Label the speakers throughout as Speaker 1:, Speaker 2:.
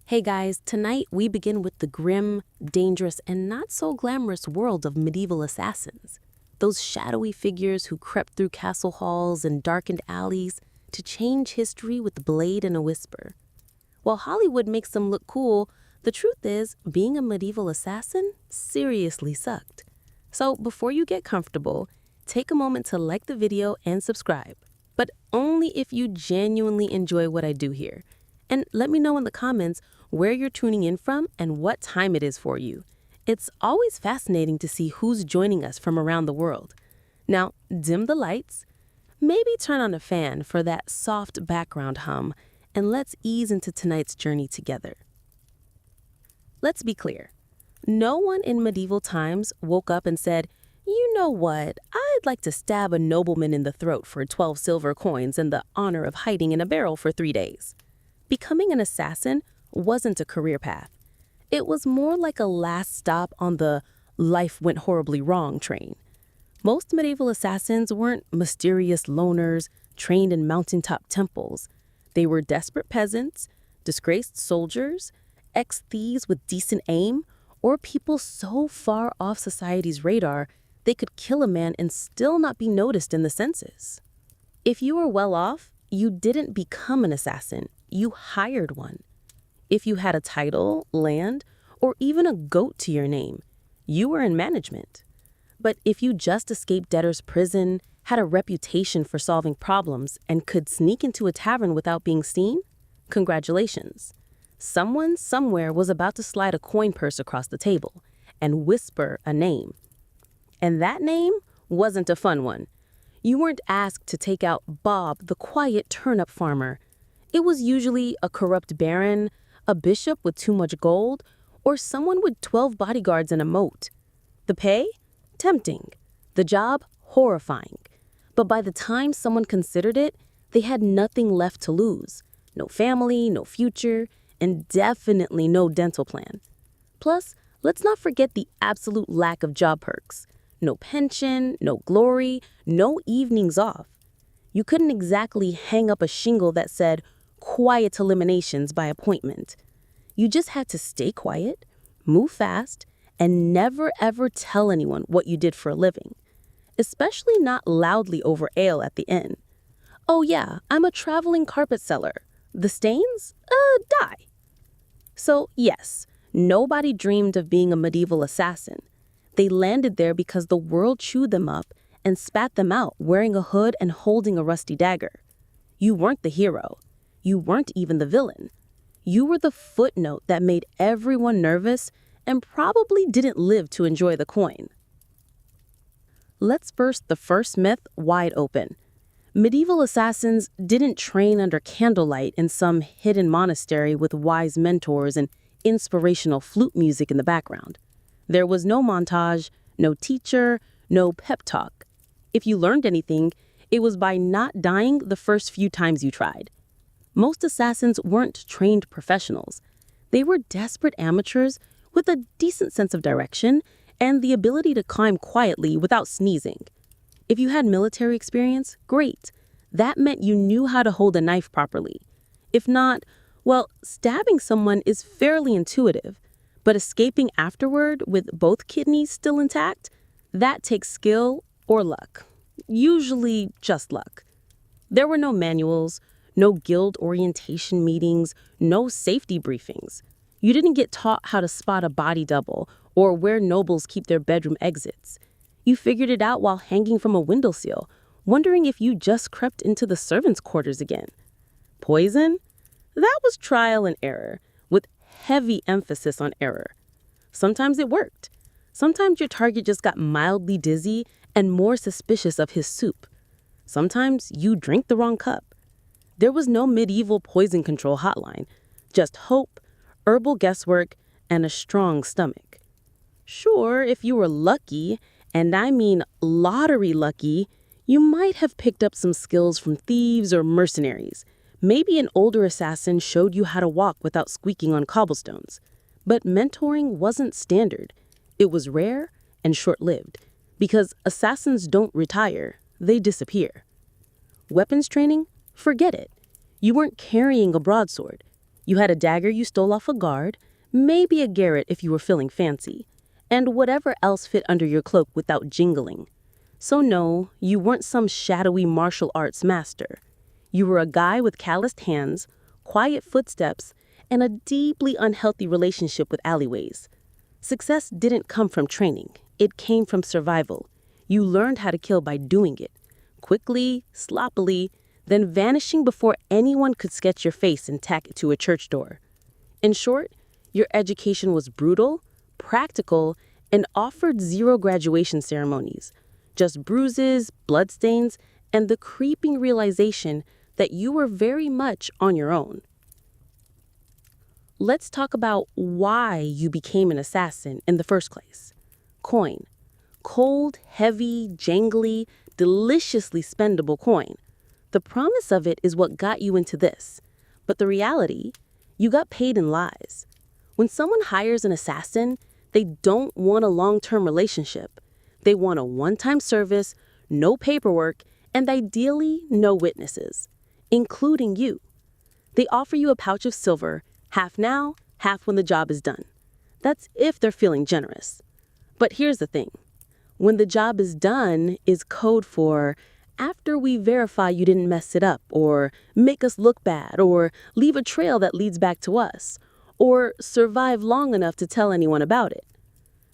Speaker 1: Hey guys, tonight we begin with the grim, dangerous, and not so glamorous world of medieval assassins. Those shadowy figures who crept through castle halls and darkened alleys to change history with a blade and a whisper. While Hollywood makes them look cool, the truth is, being a medieval assassin seriously sucked. So before you get comfortable, take a moment to like the video and subscribe. But only if you genuinely enjoy what I do here. And let me know in the comments where you're tuning in from and what time it is for you. It's always fascinating to see who's joining us from around the world. Now, dim the lights, maybe turn on a fan for that soft background hum, and let's ease into tonight's journey together. Let's be clear. No one in medieval times woke up and said, "You know what? I'd like to stab a nobleman in the throat for 12 silver coins and the honor of hiding in a barrel for 3 days." Becoming an assassin wasn't a career path. It was more like a last stop on the life went horribly wrong train. Most medieval assassins weren't mysterious loners trained in mountaintop temples. They were desperate peasants, disgraced soldiers, ex-thieves with decent aim, or people so far off society's radar they could kill a man and still not be noticed in the census. If you were well off, you didn't become an assassin, you hired one. If you had a title, land, or even a goat to your name, you were in management. But if you just escaped debtor's prison, had a reputation for solving problems, and could sneak into a tavern without being seen, congratulations. Someone somewhere was about to slide a coin purse across the table and whisper a name. And that name wasn't a fun one. You weren't asked to take out Bob, the quiet turnip farmer. It was usually a corrupt baron, a bishop with too much gold, or someone with 12 bodyguards and a moat. The pay? Tempting. The job? Horrifying. But by the time someone considered it, they had nothing left to lose. No family, no future, and definitely no dental plan. Plus, let's not forget the absolute lack of job perks. No pension, no glory, no evenings off. You couldn't exactly hang up a shingle that said, "Quiet eliminations by appointment." You just had to stay quiet, move fast, and never ever tell anyone what you did for a living. Especially not loudly over ale at the inn. "Oh yeah, I'm a traveling carpet seller. The stains? Die." So yes, nobody dreamed of being a medieval assassin. They landed there because the world chewed them up and spat them out wearing a hood and holding a rusty dagger. You weren't the hero. You weren't even the villain. You were the footnote that made everyone nervous and probably didn't live to enjoy the coin. Let's burst the first myth wide open. Medieval assassins didn't train under candlelight in some hidden monastery with wise mentors and inspirational flute music in the background. There was no montage, no teacher, no pep talk. If you learned anything, it was by not dying the first few times you tried. Most assassins weren't trained professionals. They were desperate amateurs with a decent sense of direction and the ability to climb quietly without sneezing. If you had military experience, great. That meant you knew how to hold a knife properly. If not, well, stabbing someone is fairly intuitive. But escaping afterward with both kidneys still intact, that takes skill or luck. Usually just luck. There were no manuals, no guild orientation meetings, no safety briefings. You didn't get taught how to spot a body double or where nobles keep their bedroom exits. You figured it out while hanging from a windowsill, wondering if you just crept into the servants' quarters again. Poison? That was trial and error, with heavy emphasis on error. Sometimes it worked. Sometimes your target just got mildly dizzy and more suspicious of his soup. Sometimes you drank the wrong cup. There was no medieval poison control hotline, just hope, herbal guesswork, and a strong stomach. Sure, if you were lucky, and I mean lottery lucky, you might have picked up some skills from thieves or mercenaries. Maybe an older assassin showed you how to walk without squeaking on cobblestones. But mentoring wasn't standard. It was rare and short-lived, because assassins don't retire, they disappear. Weapons training? Forget it. You weren't carrying a broadsword. You had a dagger you stole off a guard, maybe a garrote if you were feeling fancy, and whatever else fit under your cloak without jingling. So no, you weren't some shadowy martial arts master. You were a guy with calloused hands, quiet footsteps, and a deeply unhealthy relationship with alleyways. Success didn't come from training. It came from survival. You learned how to kill by doing it, quickly, sloppily, then vanishing before anyone could sketch your face and tack it to a church door. In short, your education was brutal, practical, and offered zero graduation ceremonies. Just bruises, bloodstains, and the creeping realization that you were very much on your own. Let's talk about why you became an assassin in the first place. Coin. Cold, heavy, jangly, deliciously spendable coin. The promise of it is what got you into this. But the reality, you got paid in lies. When someone hires an assassin, they don't want a long-term relationship. They want a one-time service, no paperwork, and ideally no witnesses, including you. They offer you a pouch of silver, half now, half when the job is done. That's if they're feeling generous. But here's the thing. When the job is done is code for after we verify you didn't mess it up, or make us look bad, or leave a trail that leads back to us, or survive long enough to tell anyone about it.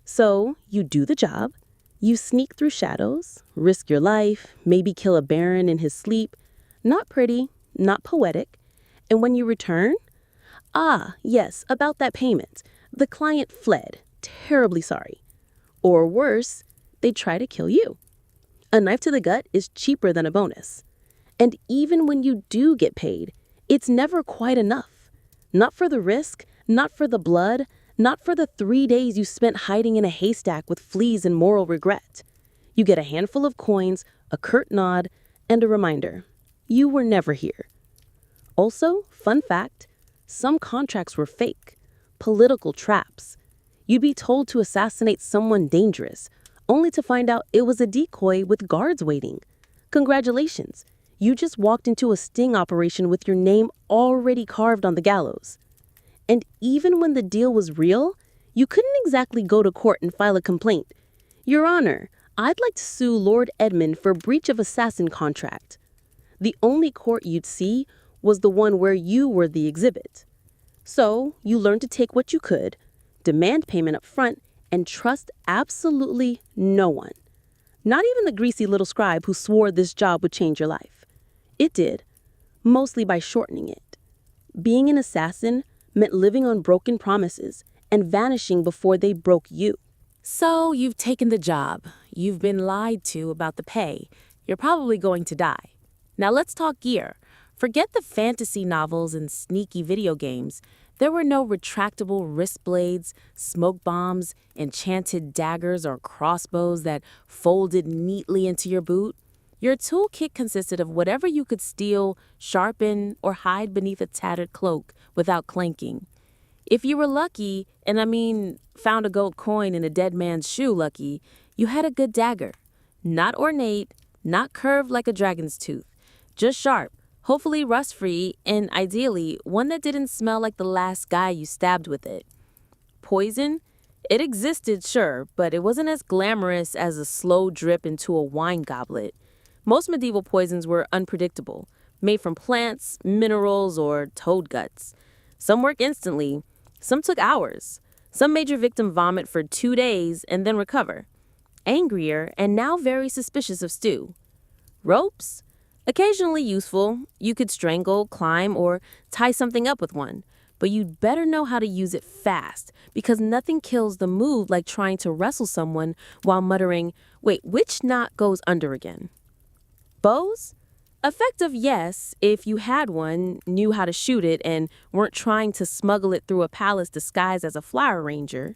Speaker 1: So you do the job, you sneak through shadows, risk your life, maybe kill a baron in his sleep. Not pretty, not poetic. And when you return, yes, about that payment. The client fled, terribly sorry. Or worse, they try to kill you. A knife to the gut is cheaper than a bonus. And even when you do get paid, it's never quite enough. Not for the risk, not for the blood, not for the 3 days you spent hiding in a haystack with fleas and moral regret. You get a handful of coins, a curt nod, and a reminder. You were never here. Also, fun fact, some contracts were fake, political traps. You'd be told to assassinate someone dangerous, only to find out it was a decoy with guards waiting. Congratulations, you just walked into a sting operation with your name already carved on the gallows. And even when the deal was real, you couldn't exactly go to court and file a complaint. Your Honor, I'd like to sue Lord Edmund for breach of assassin contract. The only court you'd see was the one where you were the exhibit. So you learned to take what you could, demand payment up front, and trust absolutely no one. Not even the greasy little scribe who swore this job would change your life. It did, mostly by shortening it. Being an assassin meant living on broken promises and vanishing before they broke you.
Speaker 2: So you've taken the job. You've been lied to about the pay. You're probably going to die. Now let's talk gear. Forget the fantasy novels and sneaky video games. There were no retractable wrist blades, smoke bombs, enchanted daggers, or crossbows that folded neatly into your boot. Your toolkit consisted of whatever you could steal, sharpen, or hide beneath a tattered cloak without clanking. If you were lucky, and found a gold coin in a dead man's shoe lucky, you had a good dagger. Not ornate, not curved like a dragon's tooth, just sharp, hopefully rust-free, and ideally, one that didn't smell like the last guy you stabbed with it. Poison? It existed, sure, but it wasn't as glamorous as a slow drip into a wine goblet. Most medieval poisons were unpredictable, made from plants, minerals, or toad guts. Some work instantly, some took hours. Some made your victim vomit for 2 days and then recover. Angrier and now very suspicious of stew. Ropes? Occasionally useful. You could strangle, climb, or tie something up with one. But you'd better know how to use it fast, because nothing kills the mood like trying to wrestle someone while muttering, "Wait, which knot goes under again?" Bows? Effective, yes, if you had one, knew how to shoot it, and weren't trying to smuggle it through a palace disguised as a flower arranger.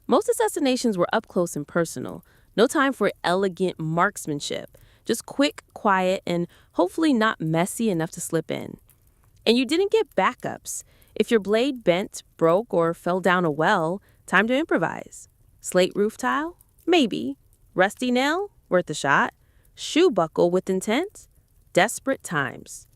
Speaker 2: Most assassinations were up close and personal. No time for elegant marksmanship. Just quick, quiet, and hopefully not messy enough to slip in. And you didn't get backups. If your blade bent, broke, or fell down a well, time to improvise. Slate roof tile? Maybe. Rusty nail? Worth a shot. Shoe buckle with intent? Desperate times.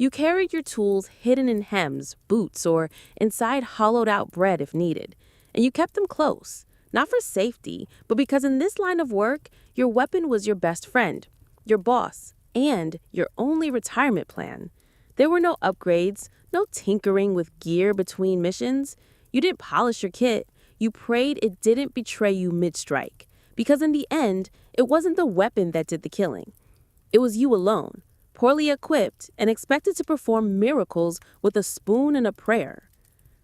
Speaker 2: You carried your tools hidden in hems, boots, or inside hollowed-out bread if needed, and you kept them close, not for safety, but because in this line of work, your weapon was your best friend, your boss, and your only retirement plan. There were no upgrades, no tinkering with gear between missions. You didn't polish your kit. You prayed it didn't betray you mid-strike, because in the end, it wasn't the weapon that did the killing. It was you alone, poorly equipped and expected to perform miracles with a spoon and a prayer.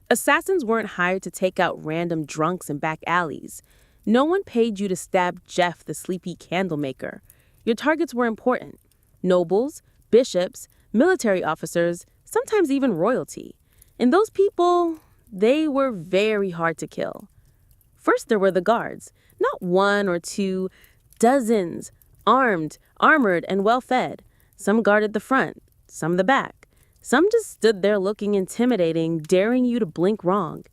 Speaker 2: Assassins weren't hired to take out random drunks in back alleys. No one paid you to stab Jeff, the sleepy candlemaker. Your targets were important. Nobles, bishops, military officers, sometimes even royalty. And those people, they were very hard to kill. First, there were the guards. Not one or two, dozens, armed, armored, and well-fed. Some guarded the front, some the back. Some just stood there looking intimidating, daring you to blink wrong.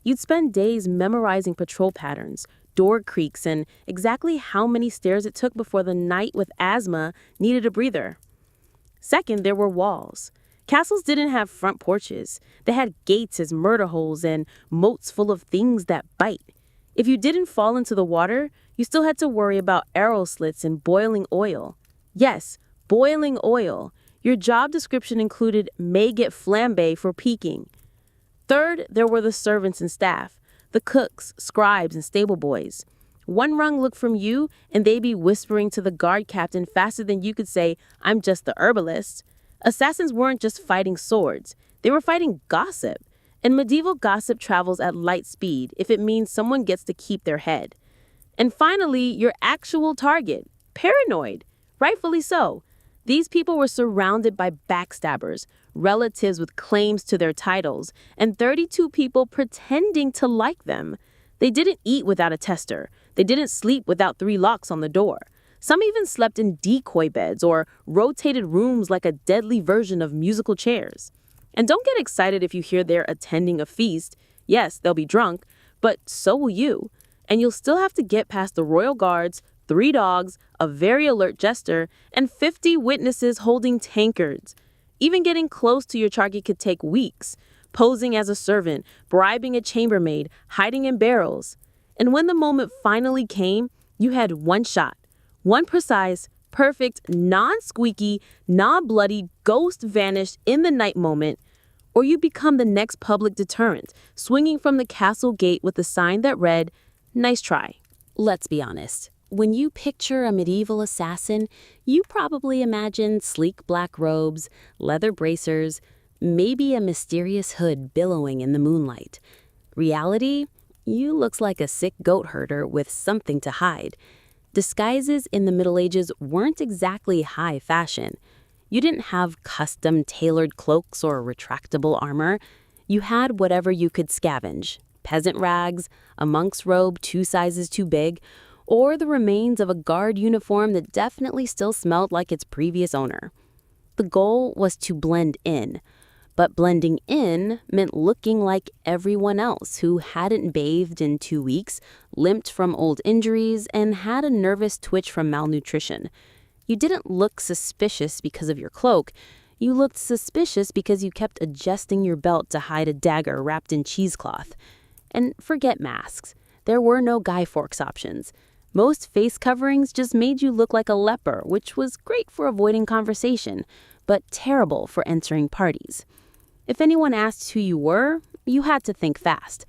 Speaker 2: You'd spend days memorizing patrol patterns, door creaks, and exactly how many stairs it took before the knight with asthma needed a breather. Second, there were walls. Castles didn't have front porches. They had gates as murder holes and moats full of things that bite. If you didn't fall into the water, you still had to worry about arrow slits and boiling oil. Yes, boiling oil. Your job description included may get flambe for peeking. Third, there were the servants and staff, the cooks, scribes, and stable boys. One wrong look from you, and they'd be whispering to the guard captain faster than you could say, "I'm just the herbalist." Assassins weren't just fighting swords. They were fighting gossip. And medieval gossip travels at light speed if it means someone gets to keep their head. And finally, your actual target, paranoid. Rightfully so. These people were surrounded by backstabbers, relatives with claims to their titles, and 32 people pretending to like them. They didn't eat without a tester. They didn't sleep without 3 locks on the door. Some even slept in decoy beds or rotated rooms like a deadly version of musical chairs. And don't get excited if you hear they're attending a feast. Yes, they'll be drunk, but so will you. And you'll still have to get past the royal guards, 3 dogs, a very alert jester, and 50 witnesses holding tankards. Even getting close to your target could take weeks. Posing as a servant, bribing a chambermaid, hiding in barrels. And when the moment finally came, you had one shot. One precise, perfect, non-squeaky, non-bloody, ghost vanished in the night moment, or you become the next public deterrent, swinging from the castle gate with a sign that read, "Nice try."
Speaker 1: Let's be honest. When you picture a medieval assassin, you probably imagine sleek black robes, leather bracers, maybe a mysterious hood billowing in the moonlight. Reality? You looks like a sick goat herder with something to hide. Disguises in the Middle Ages weren't exactly high fashion. You didn't have custom-tailored cloaks or retractable armor. You had whatever you could scavenge. Peasant rags, a monk's robe 2 sizes too big, or the remains of a guard uniform that definitely still smelled like its previous owner. The goal was to blend in. But blending in meant looking like everyone else who hadn't bathed in 2 weeks, limped from old injuries, and had a nervous twitch from malnutrition. You didn't look suspicious because of your cloak. You looked suspicious because you kept adjusting your belt to hide a dagger wrapped in cheesecloth. And forget masks. There were no Guy Fawkes options. Most face coverings just made you look like a leper, which was great for avoiding conversation, but terrible for entering parties. If anyone asked who you were, you had to think fast.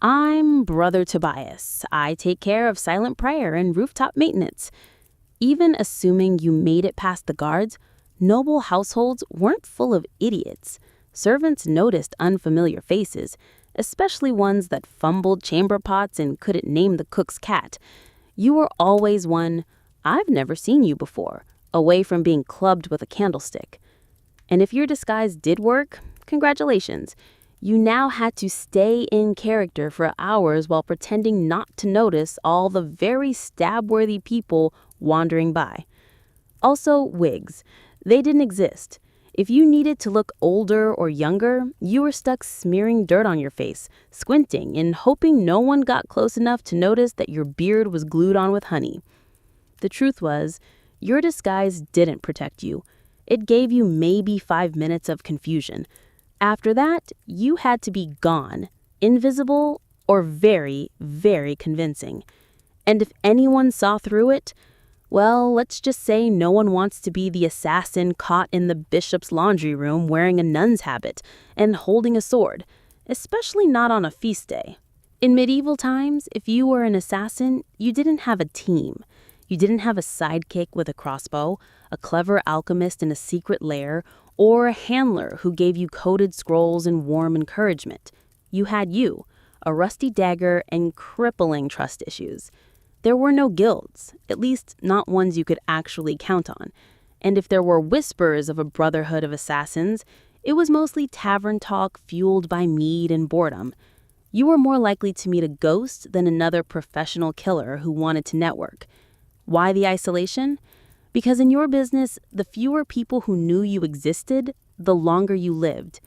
Speaker 1: "I'm Brother Tobias. I take care of silent prayer and rooftop maintenance." Even assuming you made it past the guards, noble households weren't full of idiots. Servants noticed unfamiliar faces, especially ones that fumbled chamber pots and couldn't name the cook's cat. You were always one, "I've never seen you before," away from being clubbed with a candlestick. And if your disguise did work, congratulations. You now had to stay in character for hours while pretending not to notice all the very stab-worthy people wandering by. Also, wigs. They didn't exist. If you needed to look older or younger, you were stuck smearing dirt on your face, squinting, and hoping no one got close enough to notice that your beard was glued on with honey. The truth was, your disguise didn't protect you. It gave you maybe 5 minutes of confusion. After that, you had to be gone, invisible, or very, very convincing. And if anyone saw through it, well, let's just say no one wants to be the assassin caught in the bishop's laundry room wearing a nun's habit and holding a sword, especially not on a feast day. In medieval times, if you were an assassin, you didn't have a team. You didn't have a sidekick with a crossbow, a clever alchemist in a secret lair, or a handler who gave you coded scrolls and warm encouragement. You had you, a rusty dagger and crippling trust issues. There were no guilds, at least not ones you could actually count on. And if there were whispers of a brotherhood of assassins, it was mostly tavern talk fueled by mead and boredom. You were more likely to meet a ghost than another professional killer who wanted to network. Why the isolation? Because in your business, the fewer people who knew you existed, the longer you lived.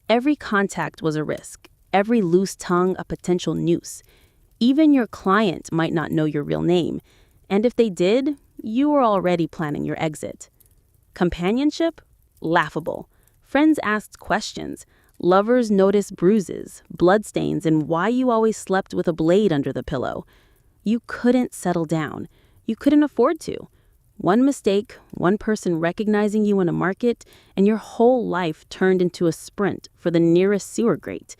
Speaker 1: Every contact was a risk, every loose tongue a potential noose. Even your client might not know your real name, and if they did, you were already planning your exit. Companionship? Laughable. Friends asked questions. Lovers noticed bruises, bloodstains, and why you always slept with a blade under the pillow. You couldn't settle down. You couldn't afford to. One mistake, one person recognizing you in a market, and your whole life turned into a sprint for the nearest sewer grate.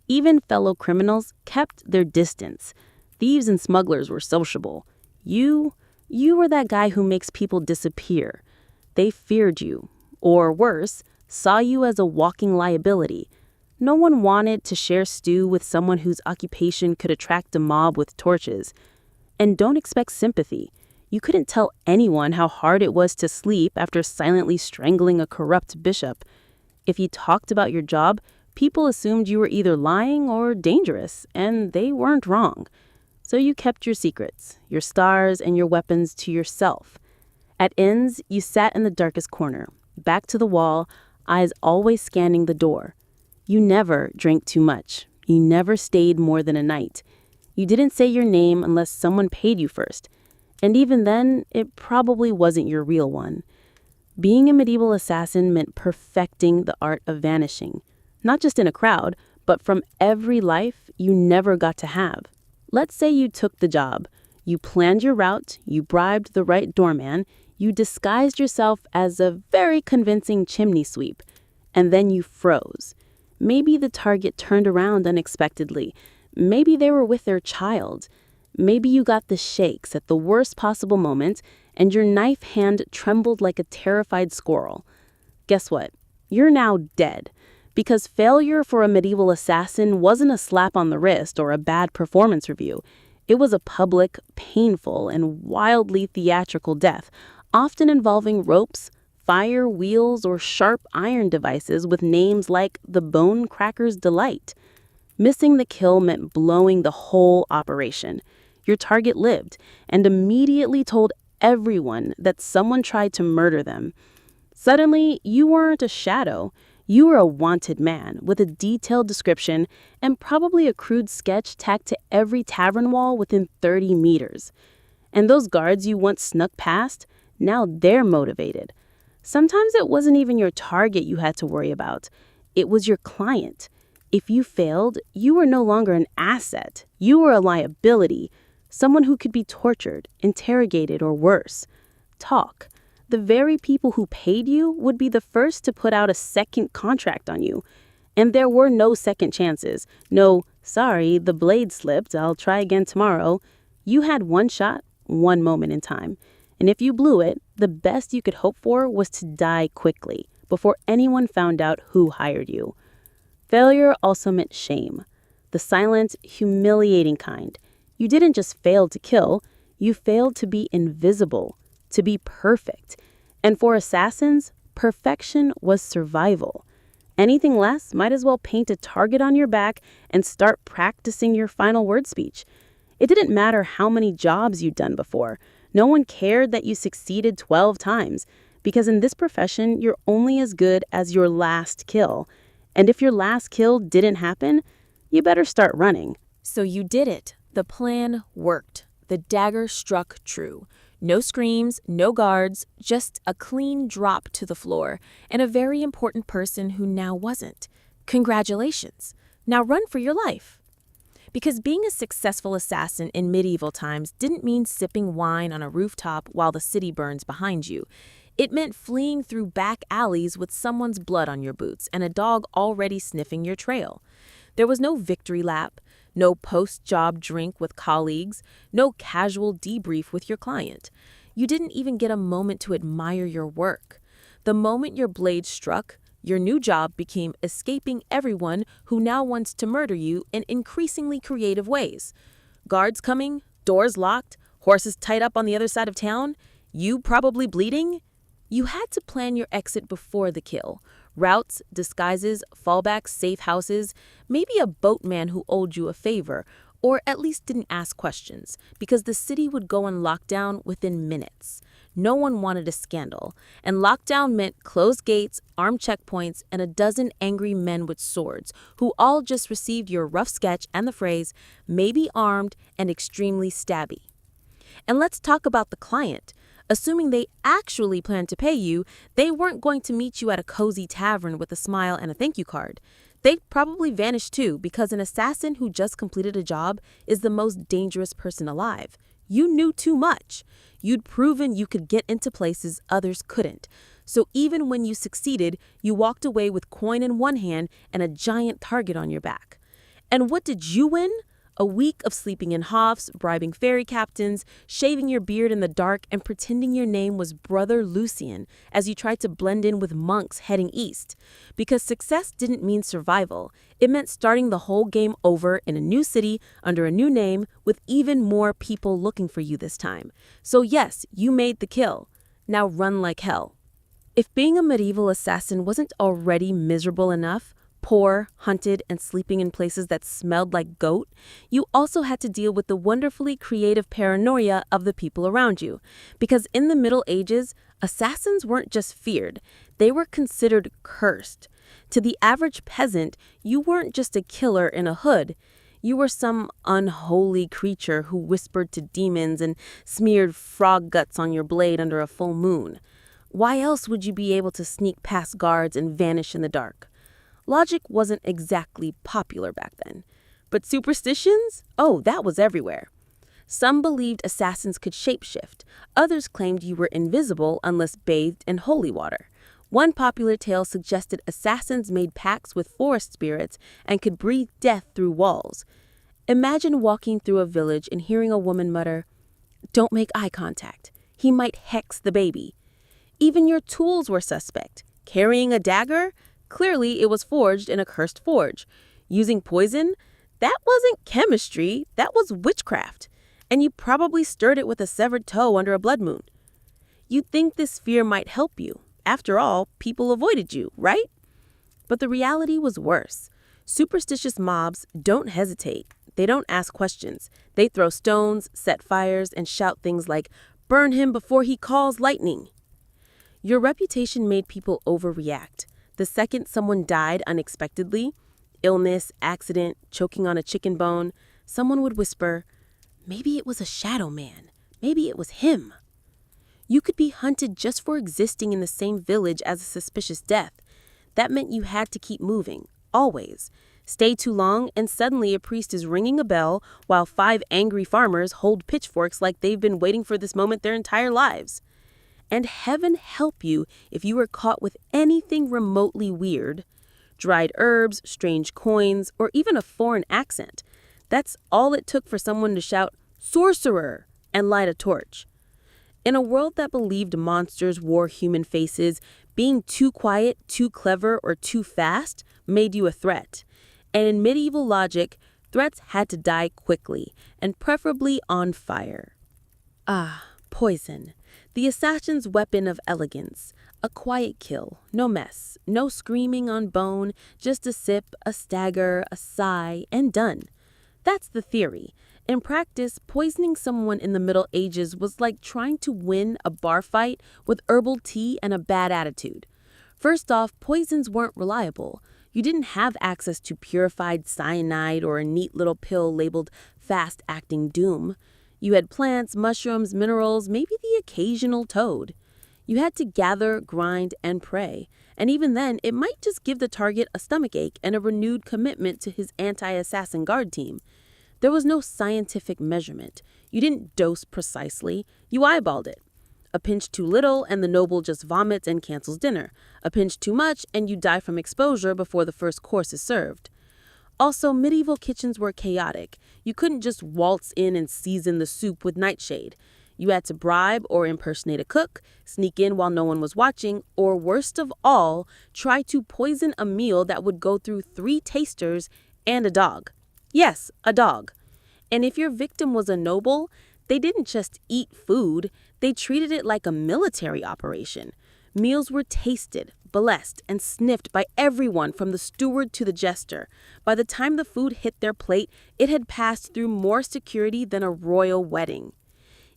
Speaker 1: Even fellow criminals kept their distance. Thieves and smugglers were sociable. You were that guy who makes people disappear. They feared you, or worse, saw you as a walking liability. No one wanted to share stew with someone whose occupation could attract a mob with torches. And don't expect sympathy. You couldn't tell anyone how hard it was to sleep after silently strangling a corrupt bishop. If you talked about your job, people assumed you were either lying or dangerous, and they weren't wrong. So you kept your secrets, your stars, and your weapons to yourself. At inns, you sat in the darkest corner, back to the wall, eyes always scanning the door. You never drank too much. You never stayed more than a night. You didn't say your name unless someone paid you first. And even then, it probably wasn't your real one. Being a medieval assassin meant perfecting the art of vanishing. Not just in a crowd, but from every life you never got to have. Let's say you took the job. You planned your route, you bribed the right doorman, you disguised yourself as a very convincing chimney sweep, and then you froze. Maybe the target turned around unexpectedly. Maybe they were with their child. Maybe you got the shakes at the worst possible moment, and your knife hand trembled like a terrified squirrel. Guess what? You're now dead. Because failure for a medieval assassin wasn't a slap on the wrist or a bad performance review. It was a public, painful, and wildly theatrical death, often involving ropes, fire, wheels, or sharp iron devices with names like the Bone Cracker's Delight. Missing the kill meant blowing the whole operation. Your target lived and immediately told everyone that someone tried to murder them. Suddenly, you weren't a shadow. You were a wanted man with a detailed description and probably a crude sketch tacked to every tavern wall within 30 meters. And those guards you once snuck past, now they're motivated. Sometimes it wasn't even your target you had to worry about. It was your client. If you failed, you were no longer an asset. You were a liability, someone who could be tortured, interrogated, or worse. Talk. The very people who paid you would be the first to put out a second contract on you. And there were no second chances. No, sorry, the blade slipped, I'll try again tomorrow. You had one shot, one moment in time. And if you blew it, the best you could hope for was to die quickly, before anyone found out who hired you. Failure also meant shame. The silent, humiliating kind. You didn't just fail to kill, you failed to be invisible, to be perfect. And for assassins, perfection was survival. Anything less might as well paint a target on your back and start practicing your final word speech. It didn't matter how many jobs you'd done before. No one cared that you succeeded 12 times, because in this profession, you're only as good as your last kill. And if your last kill didn't happen, you better start running.
Speaker 2: So you did it. The plan worked. The dagger struck true. No screams, no guards, just a clean drop to the floor, and a very important person who now wasn't. Congratulations. Now run for your life. Because being a successful assassin in medieval times didn't mean sipping wine on a rooftop while the city burns behind you. It meant fleeing through back alleys with someone's blood on your boots and a dog already sniffing your trail. There was no victory lap, no post-job drink with colleagues, no casual debrief with your client. You didn't even get a moment to admire your work. The moment your blade struck, your new job became escaping everyone who now wants to murder you in increasingly creative ways. Guards coming, doors locked, horses tied up on the other side of town, you probably bleeding. You had to plan your exit before the kill. Routes, disguises, fallbacks, safe houses, maybe a boatman who owed you a favor, or at least didn't ask questions, because the city would go on lockdown within minutes. No one wanted a scandal, and lockdown meant closed gates, armed checkpoints, and a dozen angry men with swords, who all just received your rough sketch and the phrase, maybe armed and extremely stabby. And let's talk about the client. Assuming they actually planned to pay you, they weren't going to meet you at a cozy tavern with a smile and a thank you card. They'd probably vanish too, because an assassin who just completed a job is the most dangerous person alive. You knew too much. You'd proven you could get into places others couldn't. So even when you succeeded, you walked away with coin in one hand and a giant target on your back. And what did you win? A week of sleeping in hofts, bribing ferry captains, shaving your beard in the dark, and pretending your name was Brother Lucian as you tried to blend in with monks heading east. Because success didn't mean survival. It meant starting the whole game over in a new city, under a new name, with even more people looking for you this time. So yes, you made the kill. Now run like hell. If being a medieval assassin wasn't already miserable enough, poor, hunted, and sleeping in places that smelled like goat, you also had to deal with the wonderfully creative paranoia of the people around you. Because in the Middle Ages, assassins weren't just feared, they were considered cursed. To the average peasant, you weren't just a killer in a hood. You were some unholy creature who whispered to demons and smeared frog guts on your blade under a full moon. Why else would you be able to sneak past guards and vanish in the dark? Logic wasn't exactly popular back then. But superstitions? Oh, that was everywhere. Some believed assassins could shapeshift. Others claimed you were invisible unless bathed in holy water. One popular tale suggested assassins made pacts with forest spirits and could breathe death through walls. Imagine walking through a village and hearing a woman mutter, "Don't make eye contact. He might hex the baby." Even your tools were suspect. Carrying a dagger? Clearly, it was forged in a cursed forge. Using poison? That wasn't chemistry, that was witchcraft. And you probably stirred it with a severed toe under a blood moon. You'd think this fear might help you. After all, people avoided you, right? But the reality was worse. Superstitious mobs don't hesitate. They don't ask questions. They throw stones, set fires, and shout things like, "Burn him before he calls lightning." Your reputation made people overreact. The second someone died unexpectedly, illness, accident, choking on a chicken bone, someone would whisper, "Maybe it was a shadow man. Maybe it was him." You could be hunted just for existing in the same village as a suspicious death. That meant you had to keep moving, always. Stay too long, and suddenly a priest is ringing a bell while 5 angry farmers hold pitchforks like they've been waiting for this moment their entire lives. And heaven help you if you were caught with anything remotely weird. Dried herbs, strange coins, or even a foreign accent. That's all it took for someone to shout, "Sorcerer!" and light a torch. In a world that believed monsters wore human faces, being too quiet, too clever, or too fast made you a threat. And in medieval logic, threats had to die quickly, and preferably on fire. Poison. The assassin's weapon of elegance. A quiet kill, no mess, no screaming on bone, just a sip, a stagger, a sigh, and done. That's the theory. In practice, poisoning someone in the Middle Ages was like trying to win a bar fight with herbal tea and a bad attitude. First off, poisons weren't reliable. You didn't have access to purified cyanide or a neat little pill labeled fast-acting doom.
Speaker 1: You had plants, mushrooms, minerals, maybe the occasional toad. You had to gather, grind, and pray. And even then, it might just give the target a stomachache and a renewed commitment to his anti-assassin guard team. There was no scientific measurement. You didn't dose precisely. You eyeballed it. A pinch too little and the noble just vomits and cancels dinner. A pinch too much and you die from exposure before the first course is served. Also, medieval kitchens were chaotic. You couldn't just waltz in and season the soup with nightshade. You had to bribe or impersonate a cook, sneak in while no one was watching, or worst of all, try to poison a meal that would go through 3 tasters and a dog. Yes, a dog. And if your victim was a noble, they didn't just eat food, they treated it like a military operation. Meals were tasted, blessed, and sniffed by everyone from the steward to the jester. By the time the food hit their plate, it had passed through more security than a royal wedding.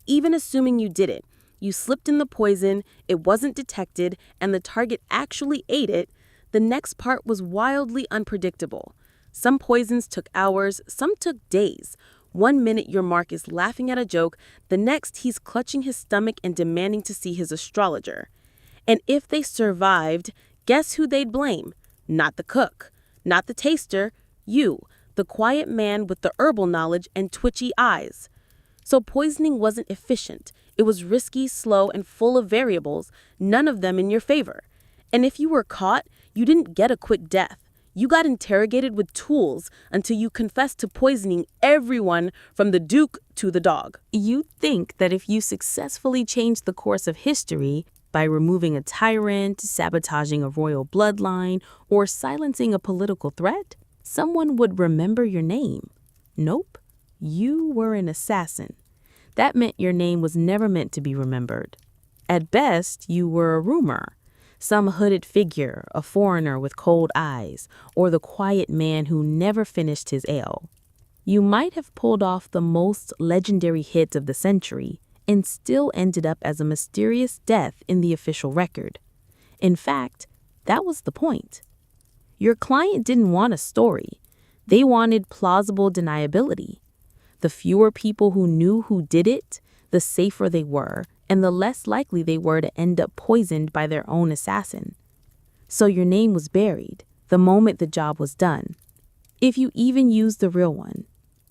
Speaker 1: Even assuming you did it, you slipped in the poison, it wasn't detected, and the target actually ate it, the next part was wildly unpredictable. Some poisons took hours, some took days. One minute your mark is laughing at a joke, the next he's clutching his stomach and demanding to see his astrologer. And if they survived, guess who they'd blame? Not the cook, not the taster, you, the quiet man with the herbal knowledge and twitchy eyes. So poisoning wasn't efficient. It was risky, slow, and full of variables, none of them in your favor. And if you were caught, you didn't get a quick death. You got interrogated with tools until you confessed to poisoning everyone from the duke to the dog.
Speaker 2: You'd think that if you successfully changed the course of history by removing a tyrant, sabotaging a royal bloodline, or silencing a political threat, someone would remember your name. Nope, you were an assassin. That meant your name was never meant to be remembered. At best, you were a rumor. Some hooded figure, a foreigner with cold eyes, or the quiet man who never finished his ale. You might have pulled off the most legendary hit of the century and still ended up as a mysterious death in the official record. In fact, that was the point. Your client didn't want a story. They wanted plausible deniability. The fewer people who knew who did it, the safer they were, and the less likely they were to end up poisoned by their own assassin. So your name was buried the moment the job was done. If you even used the real one,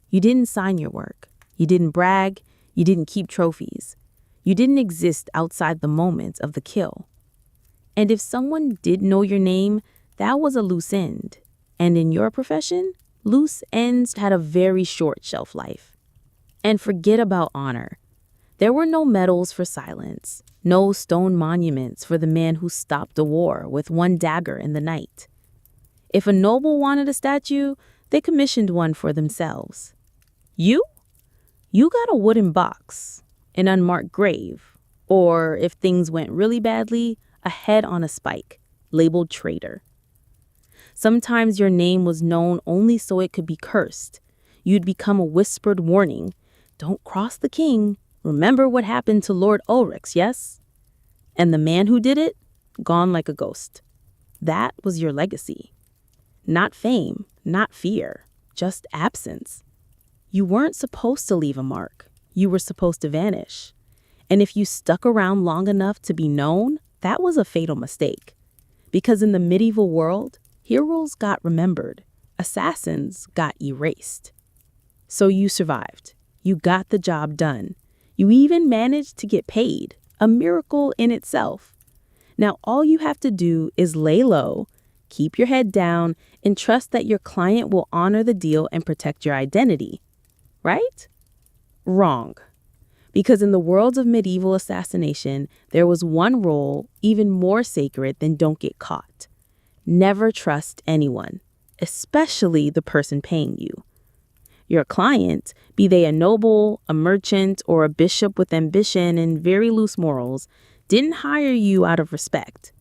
Speaker 2: you didn't sign your work. You didn't brag. You didn't keep trophies. You didn't exist outside the moment of the kill. And if someone did know your name, that was a loose end. And in your profession, loose ends had a very short shelf life. And forget about honor. There were no medals for silence, no stone monuments for the man who stopped a war with one dagger in the night. If a noble wanted a statue, they commissioned one for themselves. You got a wooden box, an unmarked grave, or if things went really badly, a head on a spike, labeled traitor. Sometimes your name was known only so it could be cursed. You'd become a whispered warning. Don't cross the king. Remember what happened to Lord Ulrich's, yes? And the man who did it, gone like a ghost. That was your legacy. Not fame, not fear, just absence. You weren't supposed to leave a mark. You were supposed to vanish. And if you stuck around long enough to be known, that was a fatal mistake. Because in the medieval world, heroes got remembered. Assassins got erased. So you survived. You got the job done. You even managed to get paid, a miracle in itself. Now all you have to do is lay low, keep your head down, and trust that your client will honor the deal and protect your identity. Right? Wrong. Because in the world of medieval assassination, there was one rule even more sacred than don't get caught. Never trust anyone, especially the person paying you. Your client, be they a noble, a merchant, or a bishop with ambition and very loose morals, didn't hire you out of respect.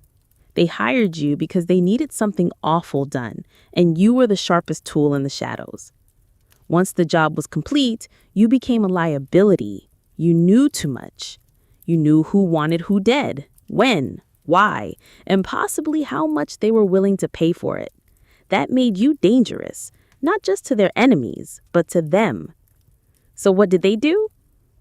Speaker 2: They hired you because they needed something awful done, and you were the sharpest tool in the shadows. Once the job was complete, you became a liability. You knew too much. You knew who wanted who dead, when, why, and possibly how much they were willing to pay for it. That made you dangerous. Not just to their enemies, but to them. So what did they do?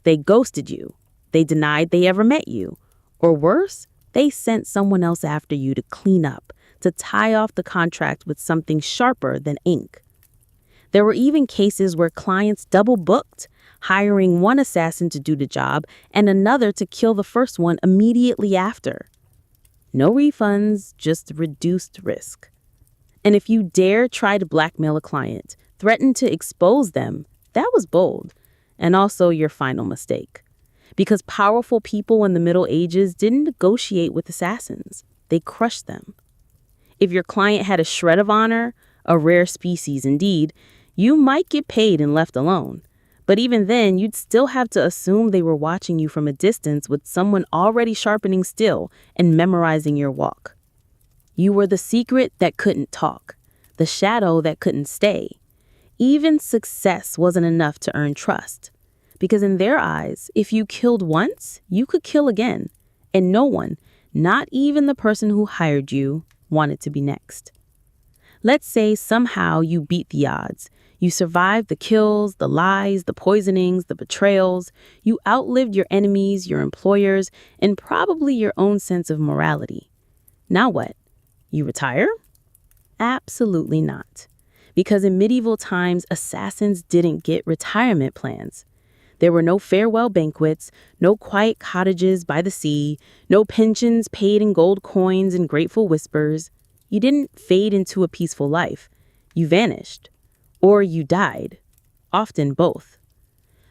Speaker 2: They ghosted you. They denied they ever met you. Or worse, they sent someone else after you to clean up, to tie off the contract with something sharper than ink. There were even cases where clients double booked, hiring one assassin to do the job and another to kill the first one immediately after. No refunds, just reduced risk. And if you dare try to blackmail a client, threaten to expose them, that was bold, and also your final mistake. Because powerful people in the Middle Ages didn't negotiate with assassins, they crushed them. If your client had a shred of honor, a rare species indeed, you might get paid and left alone. But even then, you'd still have to assume they were watching you from a distance with someone already sharpening steel and memorizing your walk. You were the secret that couldn't talk, the shadow that couldn't stay. Even success wasn't enough to earn trust. Because in their eyes, if you killed once, you could kill again. And no one, not even the person who hired you, wanted to be next. Let's say somehow you beat the odds. You survived the kills, the lies, the poisonings, the betrayals. You outlived your enemies, your employers, and probably your own sense of morality. Now what? You retire? Absolutely not. Because in medieval times, assassins didn't get retirement plans. There were no farewell banquets, no quiet cottages by the sea, no pensions paid in gold coins and grateful whispers. You didn't fade into a peaceful life. You vanished. Or you died. Often both.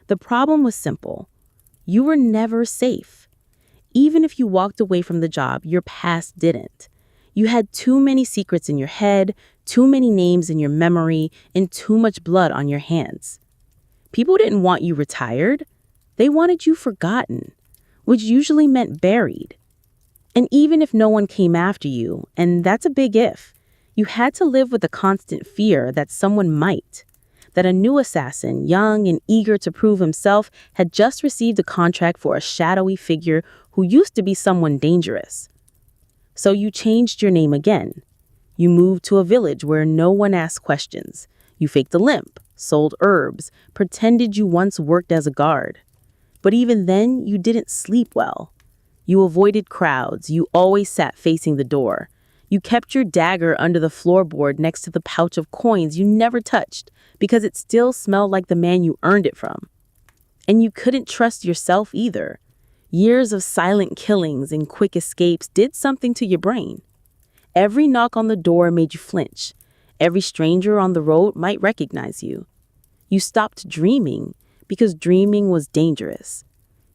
Speaker 2: The problem was simple. You were never safe. Even if you walked away from the job, your past didn't. You had too many secrets in your head, too many names in your memory, and too much blood on your hands. People didn't want you retired. They wanted you forgotten, which usually meant buried. And even if no one came after you, and that's a big if, you had to live with the constant fear that someone might, that a new assassin, young and eager to prove himself, had just received a contract for a shadowy figure who used to be someone dangerous. So you changed your name again. You moved to a village where no one asked questions. You faked a limp, sold herbs, pretended you once worked as a guard. But even then, you didn't sleep well. You avoided crowds. You always sat facing the door. You kept your dagger under the floorboard next to the pouch of coins you never touched because it still smelled like the man you earned it from. And you couldn't trust yourself either. Years of silent killings and quick escapes did something to your brain. Every knock on the door made you flinch. Every stranger on the road might recognize you. You stopped dreaming because dreaming was dangerous.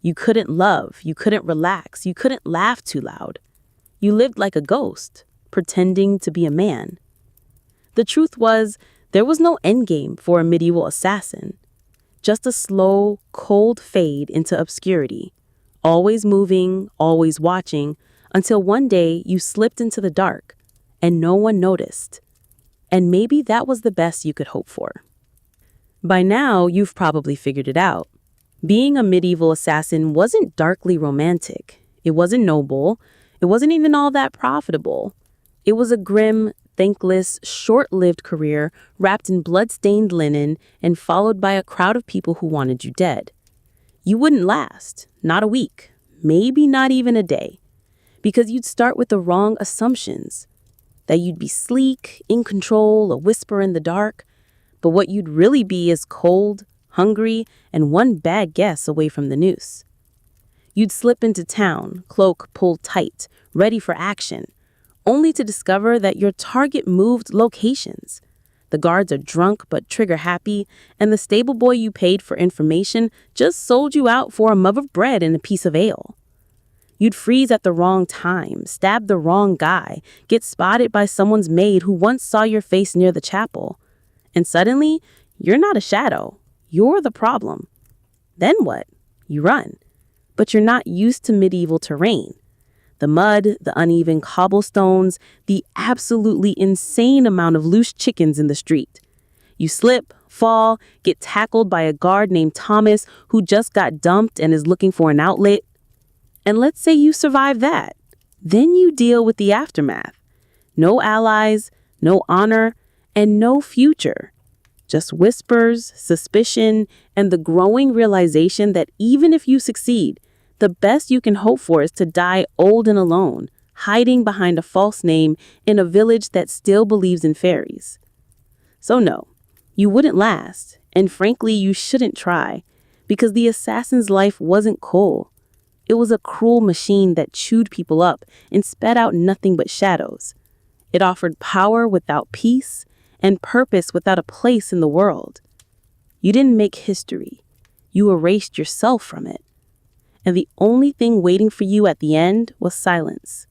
Speaker 2: You couldn't love, you couldn't relax, you couldn't laugh too loud. You lived like a ghost, pretending to be a man. The truth was, there was no endgame for a medieval assassin. Just a slow, cold fade into obscurity. Always moving, always watching, until one day you slipped into the dark, and no one noticed. And maybe that was the best you could hope for. By now, you've probably figured it out. Being a medieval assassin wasn't darkly romantic. It wasn't noble. It wasn't even all that profitable. It was a grim, thankless, short-lived career wrapped in blood-stained linen and followed by a crowd of people who wanted you dead. You wouldn't last, not a week, maybe not even a day, because you'd start with the wrong assumptions. That you'd be sleek, in control, a whisper in the dark, but what you'd really be is cold, hungry, and one bad guess away from the noose. You'd slip into town, cloak pulled tight, ready for action, only to discover that your target moved locations. The guards are drunk but trigger happy, and the stable boy you paid for information just sold you out for a mug of bread and a piece of ale. You'd freeze at the wrong time, stab the wrong guy, get spotted by someone's maid who once saw your face near the chapel. And suddenly, you're not a shadow. You're the problem. Then what? You run. But you're not used to medieval terrain. The mud, the uneven cobblestones, the absolutely insane amount of loose chickens in the street. You slip, fall, get tackled by a guard named Thomas who just got dumped and is looking for an outlet. And let's say you survive that. Then you deal with the aftermath. No allies, no honor, and no future. Just whispers, suspicion, and the growing realization that even if you succeed, the best you can hope for is to die old and alone, hiding behind a false name in a village that still believes in fairies. So no, you wouldn't last, and frankly, you shouldn't try, because the assassin's life wasn't cool. It was a cruel machine that chewed people up and spat out nothing but shadows. It offered power without peace and purpose without a place in the world. You didn't make history. You erased yourself from it. And the only thing waiting for you at the end was silence.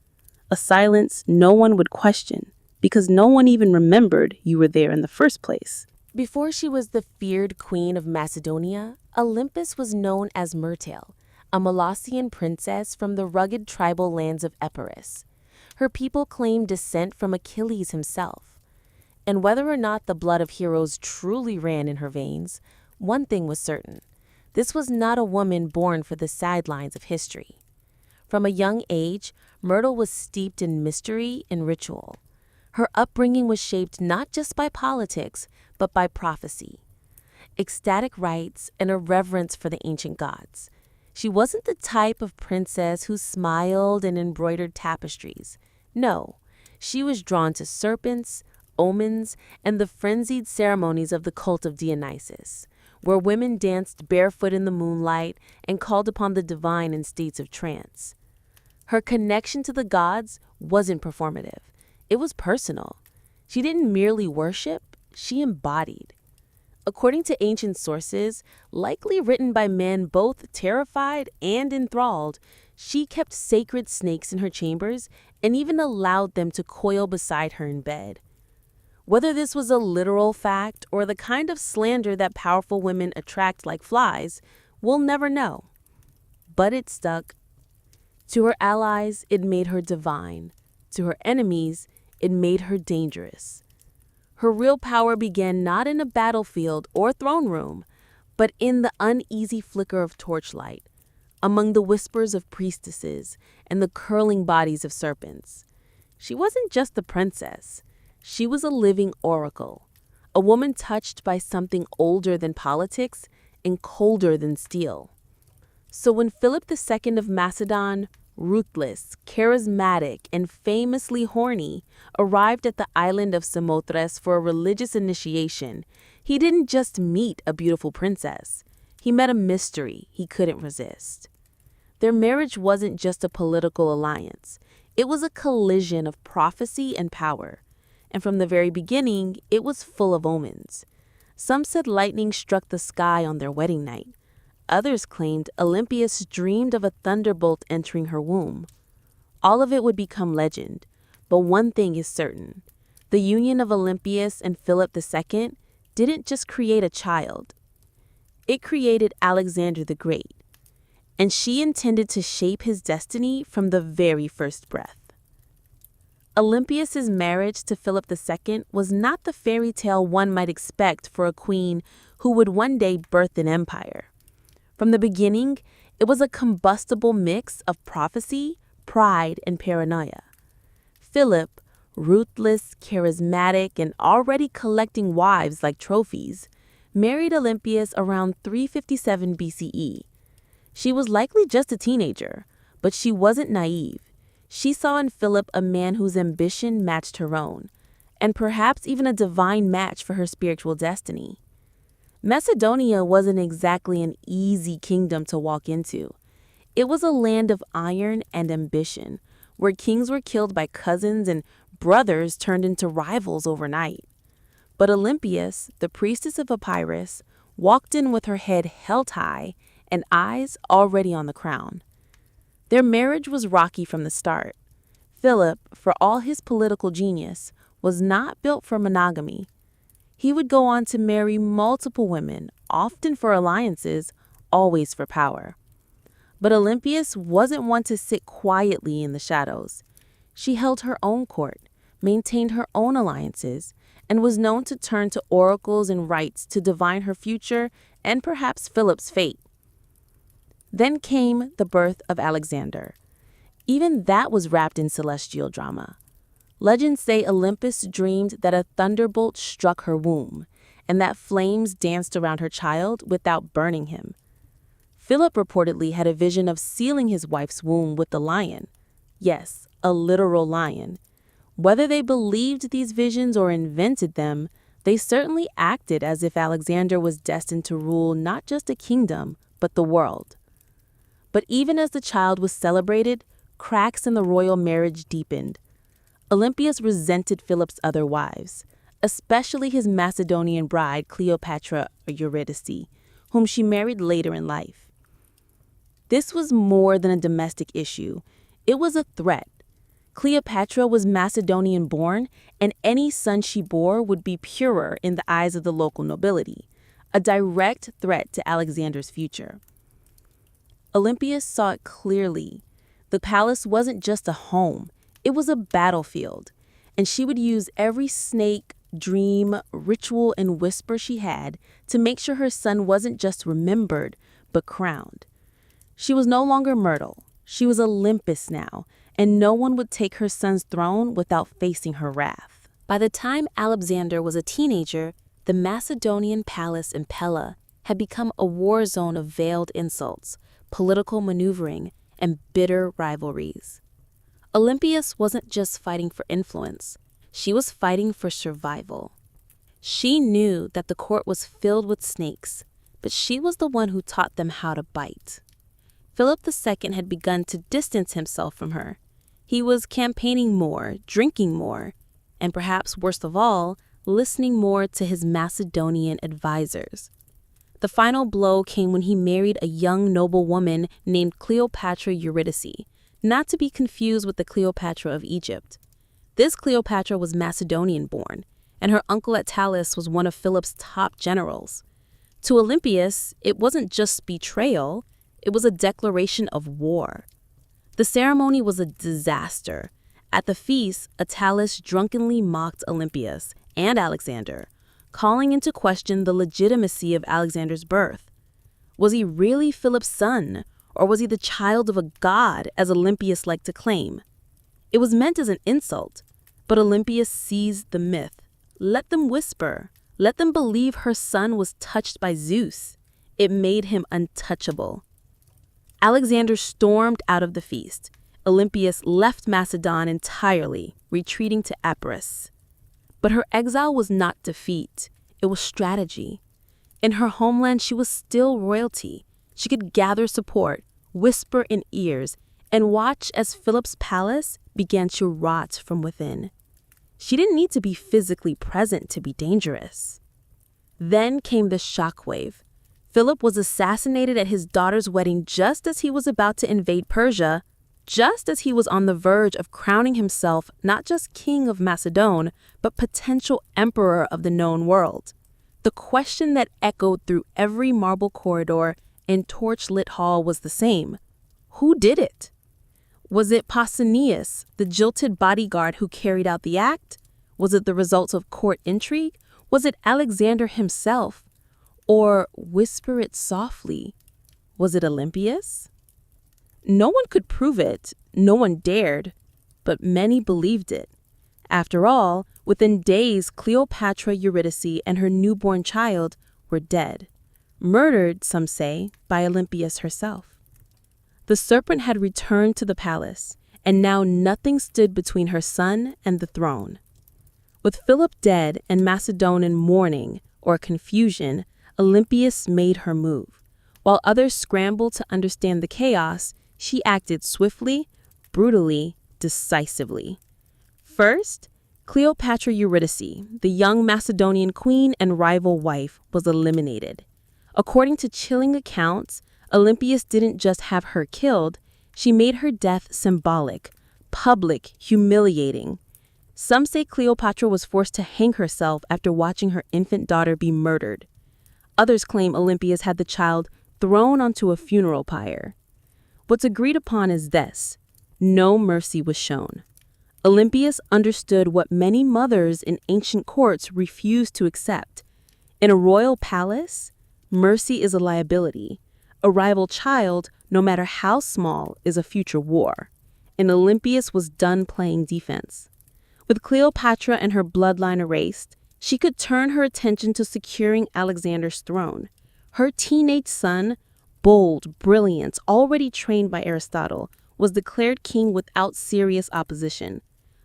Speaker 2: A silence no one would question, because no one even remembered you were there in the first place.
Speaker 1: Before she was the feared queen of Macedonia, Olympus was known as Myrtale, a Molossian princess from the rugged tribal lands of Epirus. Her people claimed descent from Achilles himself. And whether or not the blood of heroes truly ran in her veins, one thing was certain. This was not a woman born for the sidelines of history. From a young age, Myrtle was steeped in mystery and ritual. Her upbringing was shaped not just by politics, but by prophecy, ecstatic rites, and a reverence for the ancient gods. She wasn't the type of princess who smiled and embroidered tapestries. No, she was drawn to serpents, omens, and the frenzied ceremonies of the cult of Dionysus, where women danced barefoot in the moonlight and called upon the divine in states of trance. Her connection to the gods wasn't performative. It was personal. She didn't merely worship, she embodied. According to ancient sources, likely written by men both terrified and enthralled, she kept sacred snakes in her chambers and even allowed them to coil beside her in bed. Whether this was a literal fact or the kind of slander that powerful women attract like flies, we'll never know. But it stuck. To her allies, it made her divine. To her enemies, it made her dangerous. Her real power began not in a battlefield or throne room, but in the uneasy flicker of torchlight, among the whispers of priestesses and the curling bodies of serpents. She wasn't just the princess. She was a living oracle, a woman touched by something older than politics and colder than steel. So when Philip II of Macedon, ruthless, charismatic, and famously horny, arrived at the island of Samothrace for a religious initiation, he didn't just meet a beautiful princess. He met a mystery he couldn't resist. Their marriage wasn't just a political alliance. It was a collision of prophecy and power. And from the very beginning, it was full of omens. Some said lightning struck the sky on their wedding night. Others claimed Olympias dreamed of a thunderbolt entering her womb. All of it would become legend, but one thing is certain. The union of Olympias and Philip II didn't just create a child. It created Alexander the Great, and she intended to shape his destiny from the very first breath. Olympias' marriage to Philip II was not the fairy tale one might expect for a queen who would one day birth an empire. From the beginning, it was a combustible mix of prophecy, pride, and paranoia. Philip, ruthless, charismatic, and already collecting wives like trophies, married Olympias around 357 BCE. She was likely just a teenager, but she wasn't naive. She saw in Philip a man whose ambition matched her own, and perhaps even a divine match for her spiritual destiny. Macedonia wasn't exactly an easy kingdom to walk into. It was a land of iron and ambition, where kings were killed by cousins and brothers turned into rivals overnight. But Olympias, the priestess of Epirus, walked in with her head held high and eyes already on the crown. Their marriage was rocky from the start. Philip, for all his political genius, was not built for monogamy. He would go on to marry multiple women, often for alliances, always for power. But Olympias wasn't one to sit quietly in the shadows. She held her own court, maintained her own alliances, and was known to turn to oracles and rites to divine her future and perhaps Philip's fate. Then came the birth of Alexander. Even that was wrapped in celestial drama. Legends say Olympus dreamed that a thunderbolt struck her womb,
Speaker 2: and that flames danced around her child without burning him. Philip reportedly had a vision of sealing his wife's womb with the lion. Yes, a literal lion. Whether they believed these visions or invented them, they certainly acted as if Alexander was destined to rule not just a kingdom, but the world. But even as the child was celebrated, cracks in the royal marriage deepened. Olympias resented Philip's other wives, especially his Macedonian bride Cleopatra or Eurydice, whom she married later in life. This was more than a domestic issue. It was a threat. Cleopatra was Macedonian-born, and any son she bore would be purer in the eyes of the local nobility, a direct threat to Alexander's future. Olympias saw it clearly. The palace wasn't just a home, it was a battlefield, and she would use every snake, dream, ritual, and whisper she had to make sure her son wasn't just remembered, but crowned. She was no longer Myrtle. She was Olympus now, and no one would take her son's throne without facing her wrath.
Speaker 1: By the time Alexander was a teenager, the Macedonian palace in Pella had become a war zone of veiled insults, political maneuvering, and bitter rivalries. Olympias wasn't just fighting for influence. She was fighting for survival. She knew that the court was filled with snakes, but she was the one who taught them how to bite. Philip II had begun to distance himself from her. He was campaigning more, drinking more, and perhaps worst of all, listening more to his Macedonian advisors. The final blow came when he married a young noble woman named Cleopatra Eurydice, not to be confused with the Cleopatra of Egypt. This Cleopatra was Macedonian-born, and her uncle Attalus was one of Philip's top generals. To Olympias, it wasn't just betrayal, it was a declaration of war. The ceremony was a disaster. At the feast, Attalus drunkenly mocked Olympias and Alexander, calling into question the legitimacy of Alexander's birth. Was he really Philip's son, or was he the child of a god, as Olympias liked to claim? It was meant as an insult, but Olympias seized the myth. Let them whisper. Let them believe her son was touched by Zeus. It made him untouchable. Alexander stormed out of the feast. Olympias left Macedon entirely, retreating to Epirus. But her exile was not defeat. It was strategy. In her homeland, she was still royalty. She could gather support, whisper in ears, and watch as Philip's palace began to rot from within. She didn't need to be physically present to be dangerous. Then came the shockwave. Philip was assassinated at his daughter's wedding just as he was about to invade Persia, just as he was on the verge of crowning himself not just king of Macedon, but potential emperor of the known world. The question that echoed through every marble corridor and torch-lit hall was the same. Who did it? Was it Pausanias, the jilted bodyguard who carried out the act? Was it the result of court intrigue? Was it Alexander himself? Or, whisper it softly, was it Olympias? No one could prove it, no one dared, but many believed it. After all, within days, Cleopatra Eurydice and her newborn child were dead, murdered, some say, by Olympias herself. The serpent had returned to the palace, and now nothing stood between her son and the throne. With Philip dead and Macedon in mourning or confusion, Olympias made her move. While others scrambled to understand the chaos, she acted swiftly, brutally, decisively. First, Cleopatra Eurydice, the young Macedonian queen and rival wife, was eliminated. According to chilling accounts, Olympias didn't just have her killed, she made her death symbolic, public, humiliating. Some say Cleopatra was forced to hang herself after watching her infant daughter be murdered. Others claim Olympias had the child thrown onto a funeral pyre. What's agreed upon is this: no mercy was shown. Olympias understood what many mothers in ancient courts refused to accept. In a royal palace, mercy is a liability. A rival child, no matter how small, is a future war. And Olympias was done playing defense. With Cleopatra and her bloodline erased, She could turn her attention to securing Alexander's throne. Her teenage son, bold, brilliant, already trained by Aristotle, was declared king without serious opposition.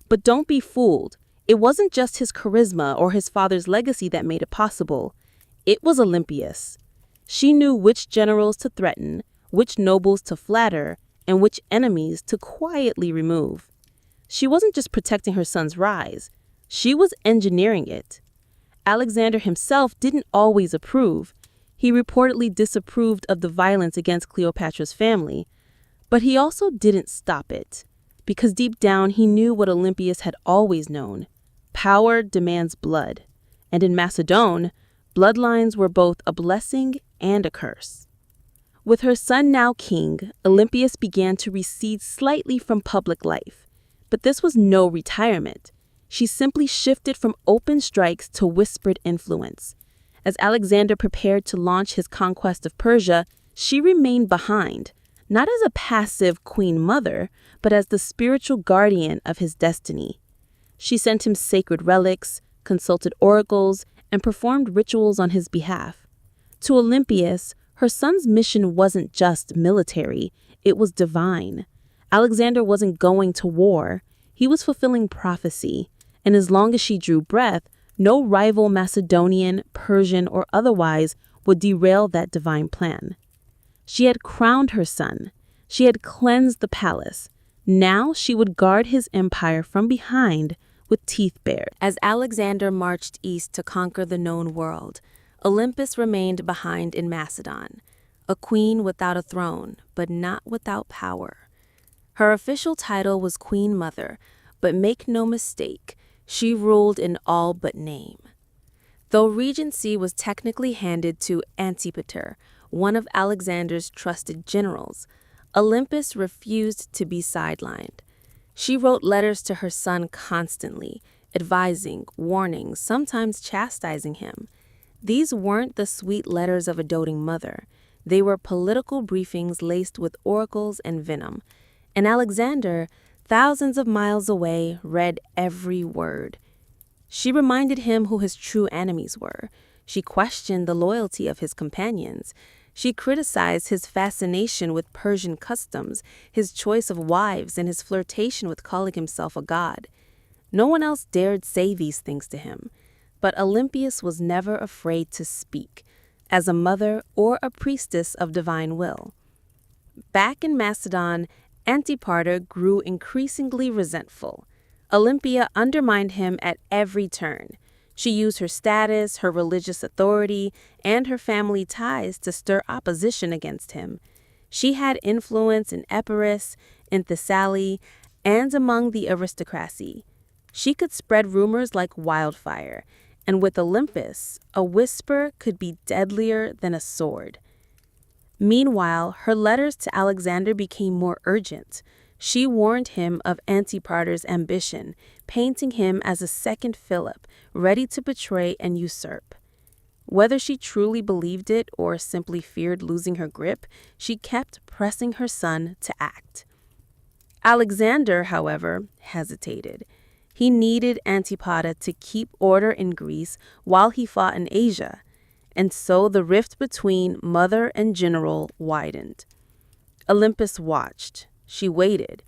Speaker 1: But don't be fooled. It wasn't just his charisma or his father's legacy that made it possible. It was Olympias. She knew which generals to threaten, which nobles to flatter, and which enemies to quietly remove. She wasn't just protecting her son's rise. She was engineering it. Alexander himself didn't always approve. He reportedly disapproved of the violence against Cleopatra's family, but he also didn't stop it, because deep down he knew what Olympias had always known. Power demands blood, and in Macedon, bloodlines were both a blessing and a curse. With her son now king, Olympias began to recede slightly from public life. But this was no retirement. She simply shifted from open strikes to whispered influence. As Alexander prepared to launch his conquest of Persia, she remained behind, not as a passive queen mother, but as the spiritual guardian of his destiny. She sent him sacred relics, consulted oracles, and performed rituals on his behalf. To Olympias, her son's mission wasn't just military, it was divine. Alexander wasn't going to war, he was fulfilling prophecy, and as long as she drew breath, no rival Macedonian, Persian, or otherwise would derail that divine plan. She had crowned her son. She had cleansed the palace. Now she would guard his empire from behind with teeth bared.
Speaker 2: As Alexander marched east to conquer the known world, Olympus remained behind in Macedon, a queen without a throne, but not without power. Her official title was Queen Mother, but make no mistake, she ruled in all but name. Though regency was technically handed to Antipater, one of Alexander's trusted generals, Olympus refused to be sidelined. She wrote letters to her son constantly, advising, warning, sometimes chastising him. These weren't the sweet letters of a doting mother. They were political briefings laced with oracles and venom. And Alexander, thousands of miles away, read every word. She reminded him who his true enemies were. She questioned the loyalty of his companions. She criticized his fascination with Persian customs, his choice of wives, and his flirtation with calling himself a god. No one else dared say these things to him, but Olympias was never afraid to speak, as a mother or a priestess of divine will. Back in Macedon, Antipater grew increasingly resentful. Olympia undermined him at every turn. She used her status, her religious authority, and her family ties to stir opposition against him. She had influence in Epirus, in Thessaly, and among the aristocracy. She could spread rumors like wildfire, and with Olympus, a whisper could be deadlier than a sword. Meanwhile, her letters to Alexander became more urgent. She warned him of Antipater's ambition, painting him as a second Philip, ready to betray and usurp. Whether she truly believed it or simply feared losing her grip, she kept pressing her son to act. Alexander, however, hesitated. He needed Antipater to keep order in Greece while he fought in Asia, and so the rift between mother and general widened. Olympus watched. She waited.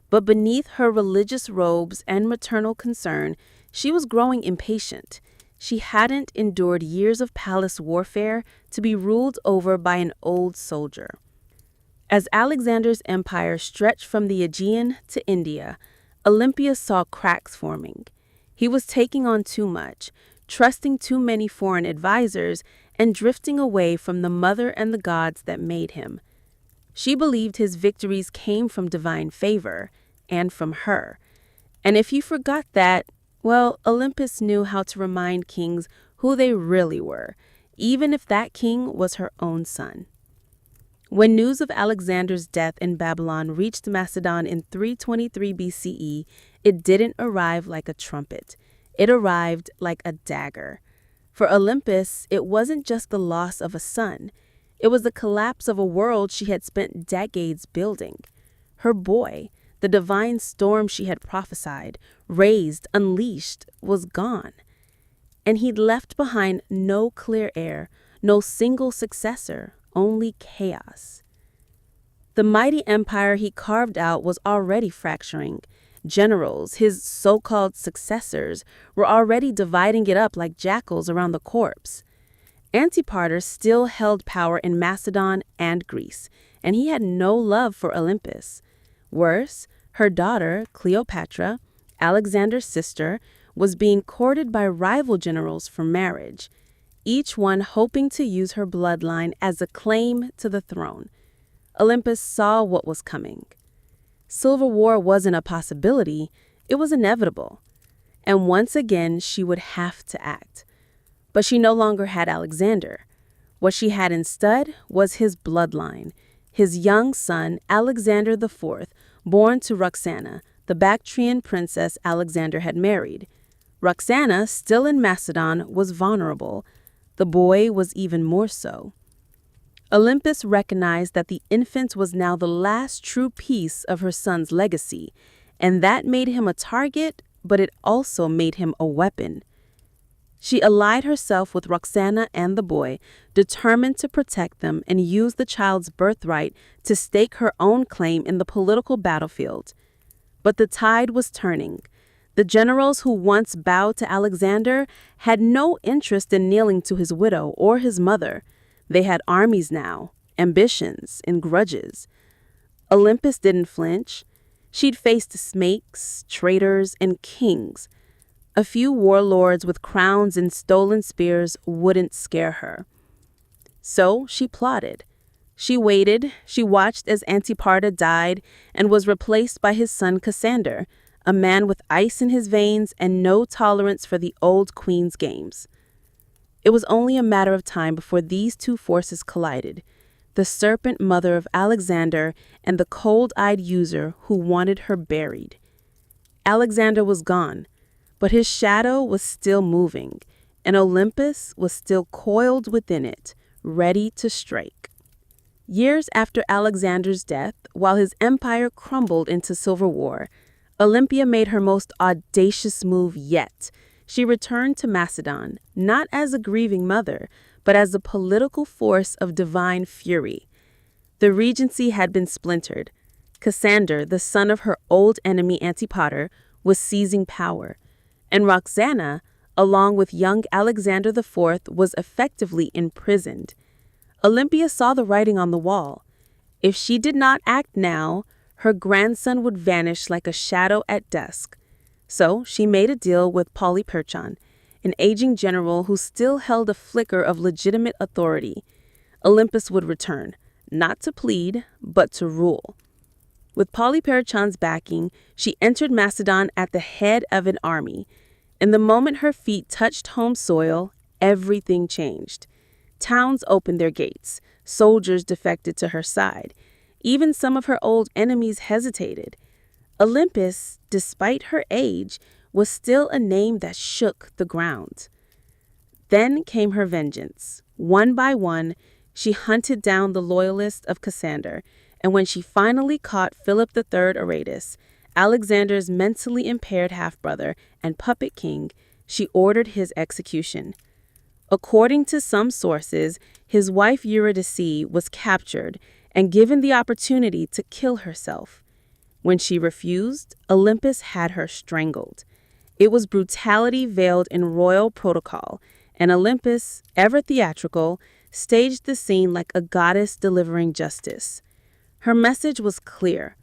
Speaker 2: But beneath her religious robes and maternal concern, she was growing impatient. She hadn't endured years of palace warfare to be ruled over by an old soldier. As Alexander's empire stretched from the Aegean to India, Olympia saw cracks forming. He was taking on too much, trusting too many foreign advisors, and drifting away from the mother and the gods that made him. She believed his victories came from divine favor and from her. And if you forgot that, well, Olympus knew how to remind kings who they really were, even if that king was her own son. When news of Alexander's death in Babylon reached Macedon in 323 BCE, it didn't arrive like a trumpet. It arrived like a dagger. For Olympus, it wasn't just the loss of a son. It was the collapse of a world she had spent decades building. Her boy, the divine storm she had prophesied, raised, unleashed, was gone.
Speaker 1: And he'd left behind no clear heir, no single successor, only chaos. The mighty empire he carved out was already fracturing. Generals, his so-called successors, were already dividing it up like jackals around the corpse. Antipater still held power in Macedon and Greece, and he had no love for Olympus. Worse, her daughter, Cleopatra, Alexander's sister, was being courted by rival generals for marriage, each one hoping to use her bloodline as a claim to the throne. Olympus saw what was coming. Civil war wasn't a possibility, it was inevitable. And once again, she would have to act. But she no longer had Alexander. What she had instead was his bloodline, his young son, Alexander IV, born to Roxana, the Bactrian princess Alexander had married. Roxana, still in Macedon, was vulnerable. The boy was even more so. Olympus recognized that the infant was now the last true piece of her son's legacy, and that made him a target, but it also made him a weapon. She allied herself with Roxana and the boy, determined to protect them and use the child's birthright to stake her own claim in the political battlefield. But the tide was turning. The generals who once bowed to Alexander had no interest in kneeling to his widow or his mother. They had armies now, ambitions, and grudges. Olympus didn't flinch. She'd faced snakes, traitors, and kings. A few warlords with crowns and stolen spears wouldn't scare her. So she plotted. She waited, she watched as Antipater died and was replaced by his son Cassander, a man with ice in his veins and no tolerance for the old queen's games. It was only a matter of time before these two forces collided, the serpent mother of Alexander and the cold-eyed user who wanted her buried. Alexander was gone, but his shadow was still moving, and Olympus was still coiled within it, ready to strike. Years after Alexander's death, while his empire crumbled into civil war, Olympia made her most audacious move yet. She returned to Macedon, not as a grieving mother, but as a political force of divine fury. The regency had been splintered. Cassander, the son of her old enemy Antipater, was seizing power, and Roxana, along with young Alexander IV, was effectively imprisoned. Olympia saw the writing on the wall. If she did not act now, her grandson would vanish like a shadow at dusk. So she made a deal with Polyperchon, an aging general who still held a flicker of legitimate authority. Olympus would return, not to plead, but to rule. With Polyperchon's backing, she entered Macedon at the head of an army. And the moment her feet touched home soil, everything changed. Towns opened their gates. Soldiers defected to her side. Even some of her old enemies hesitated. Olympus, despite her age, was still a name that shook the ground. Then came her vengeance. One by one, she hunted down the loyalists of Cassander, and when she finally caught Philip III Aratus, Alexander's mentally impaired half-brother and puppet king, she ordered his execution. According to some sources, his wife Eurydice was captured and given the opportunity to kill herself. When she refused, Olympus had her strangled. It was brutality veiled in royal protocol, and Olympus, ever theatrical, staged the scene like a goddess delivering justice. Her message was clear.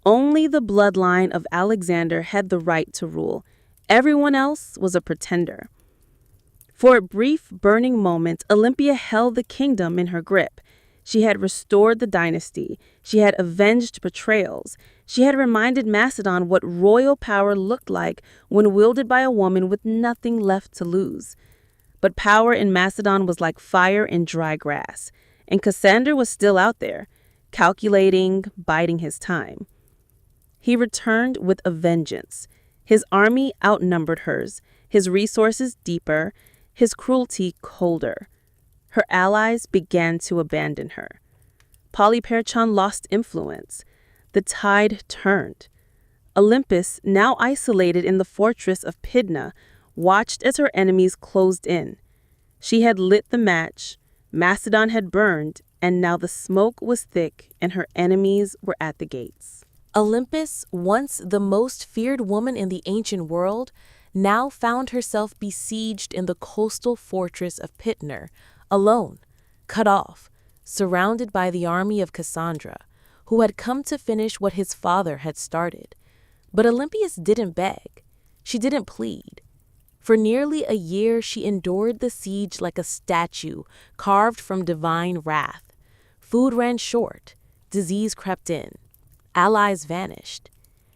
Speaker 1: Only the bloodline of Alexander had the right to rule. Everyone else was a pretender. For a brief, burning moment, Olympia held the kingdom in her grip. She had restored the dynasty. She had avenged betrayals. She had reminded Macedon what royal power looked like when wielded by a woman with nothing left to lose. But power in Macedon was like fire in dry grass, and Cassander was still out there, calculating, biding his time. He returned with a vengeance. His army outnumbered hers, his resources deeper, his cruelty colder. Her allies began to abandon her. Polyperchon lost influence. The tide turned. Olympus, now isolated in the fortress of Pydna,
Speaker 3: watched as her enemies closed in. She had lit the match, Macedon had burned, and now the smoke was thick and her enemies were at the gates.
Speaker 2: Olympus, once the most feared woman in the ancient world, now found herself besieged in the coastal fortress of Pitner, alone, cut off, surrounded by the army of Cassandra, who had come to finish what his father had started. But Olympias didn't beg. She didn't plead. For nearly a year, she endured the siege like a statue carved from divine wrath. Food ran short, disease crept in, allies vanished.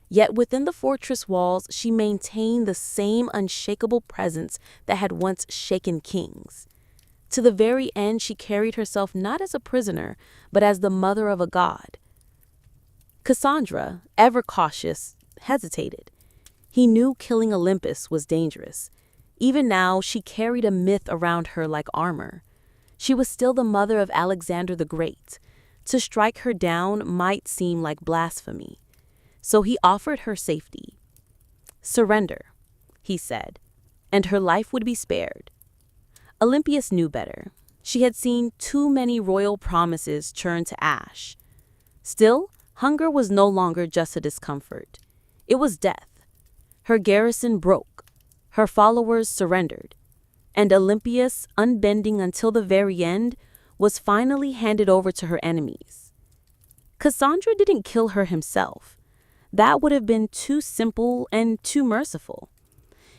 Speaker 2: Yet within the fortress walls, she maintained the same unshakable presence that had once shaken kings. To the very end, she carried herself not as a prisoner, but as the mother of a god. Cassandra, ever cautious, hesitated. He knew killing Olympus was dangerous. Even now, she carried a myth around her like armor. She was still the mother of Alexander the Great. To strike her down might seem like blasphemy. So he offered her safety. "Surrender," he said, "and her life would be spared." Olympias knew better. She had seen too many royal promises turn to ash. Still, hunger was no longer just a discomfort. It was death. Her garrison broke. Her followers surrendered. And Olympias, unbending until the very end, was finally handed over to her enemies. Cassandra didn't kill her himself. That would have been too simple and too merciful.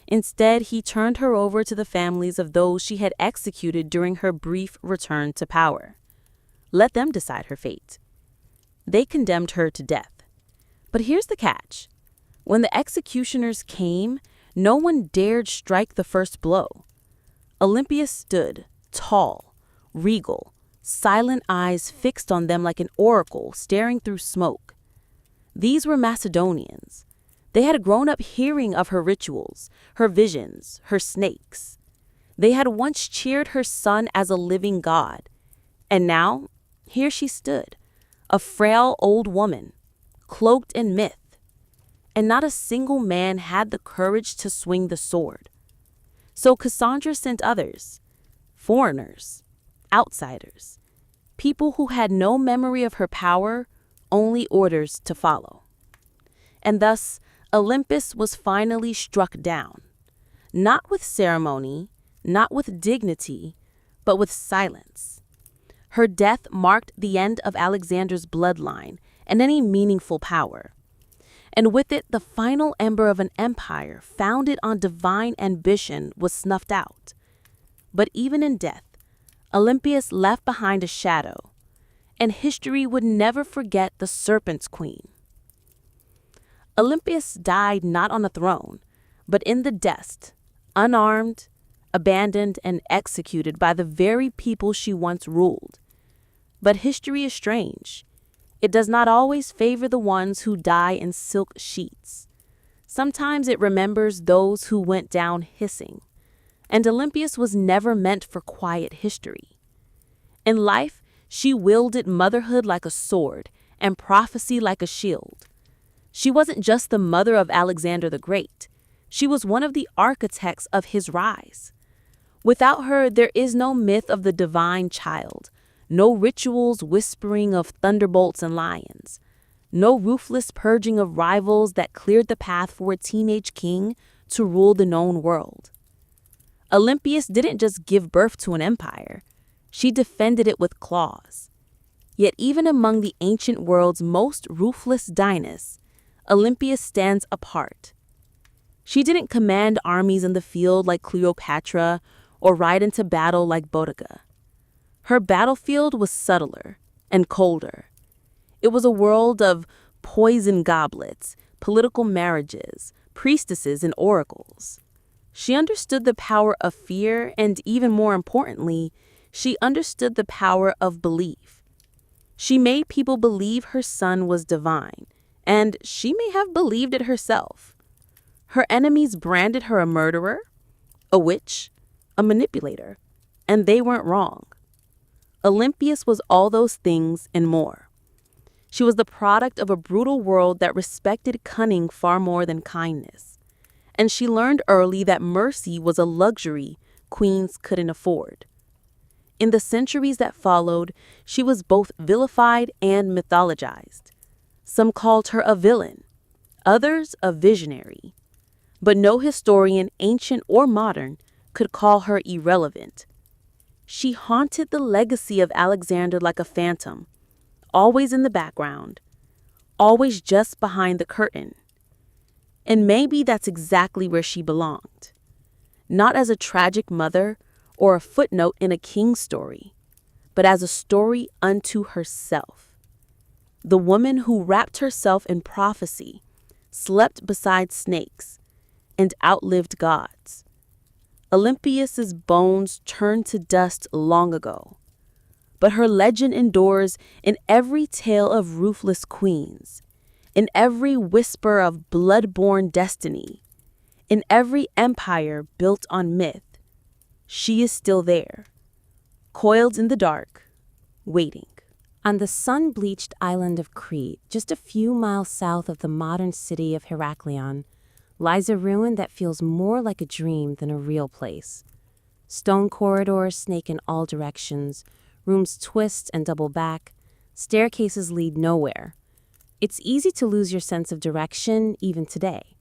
Speaker 2: Instead, he turned her over to the families of those she had executed during her brief return to power. Let them decide her fate. They condemned her to death. But here's the catch. When the executioners came, no one dared strike the first blow. Olympias stood, tall, regal, silent eyes fixed on them like an oracle staring through smoke. These were Macedonians. They had grown up hearing of her rituals, her visions, her snakes. They had once cheered her son as a living god. And now, here she stood, a frail old woman, cloaked in myth. And not a single man had the courage to swing the sword. So Cassandra sent others, foreigners, outsiders, people who had no memory of her power, only orders to follow. And thus, Olympus was finally struck down, not with ceremony, not with dignity, but with silence. Her death marked the end of Alexander's bloodline and any meaningful power. And with it, the final ember of an empire founded on divine ambition was snuffed out. But even in death, Olympias left behind a shadow, and history would never forget the Serpent's Queen. Olympias died not on a throne, but in the dust, unarmed, abandoned, and executed by the very people she once ruled. But history is strange. It does not always favor the ones who die in silk sheets. Sometimes it remembers those who went down hissing. And Olympias was never meant for quiet history. In life, she wielded motherhood like a sword and prophecy like a shield. She wasn't just the mother of Alexander the Great. She was one of the architects of his rise. Without her, there is no myth of the divine child, no rituals whispering of thunderbolts and lions, no ruthless purging of rivals that cleared the path for a teenage king to rule the known world. Olympias didn't just give birth to an empire. She defended it with claws. Yet even among the ancient world's most ruthless dynasts, Olympias stands apart. She didn't command armies in the field like Cleopatra or ride into battle like Boudica. Her battlefield was subtler and colder. It was a world of poison goblets, political marriages, priestesses, and oracles. She understood the power of fear, and even more importantly, she understood the power of belief. She made people believe her son was divine, and she may have believed it herself. Her enemies branded her a murderer, a witch, a manipulator, and they weren't wrong. Olympias was all those things and more. She was the product of a brutal world that respected cunning far more than kindness.
Speaker 1: and she learned early that mercy was a luxury queens couldn't afford. In the centuries that followed, she was both vilified and mythologized. Some called her a villain, others a visionary. But no historian, ancient or modern, could call her irrelevant. She haunted the legacy of Alexander like a phantom, always in the background, always just behind the curtain. And maybe that's exactly where she belonged. Not as a tragic mother or a footnote in a king's story, but as a story unto herself. The woman who wrapped herself in prophecy, slept beside snakes, and outlived gods. Olympias's bones turned to dust long ago, but her legend endures in every tale of ruthless queens, in every whisper of blood-borne destiny, in every empire built on myth. She is still there, coiled in the dark, waiting.
Speaker 2: On the sun-bleached island of Crete, just a few miles south of the modern city of Heraklion, lies a ruin that feels more like a dream than a real place. Stone corridors snake in all directions, rooms twist and double back, staircases lead nowhere. It's easy to lose your sense of direction even today.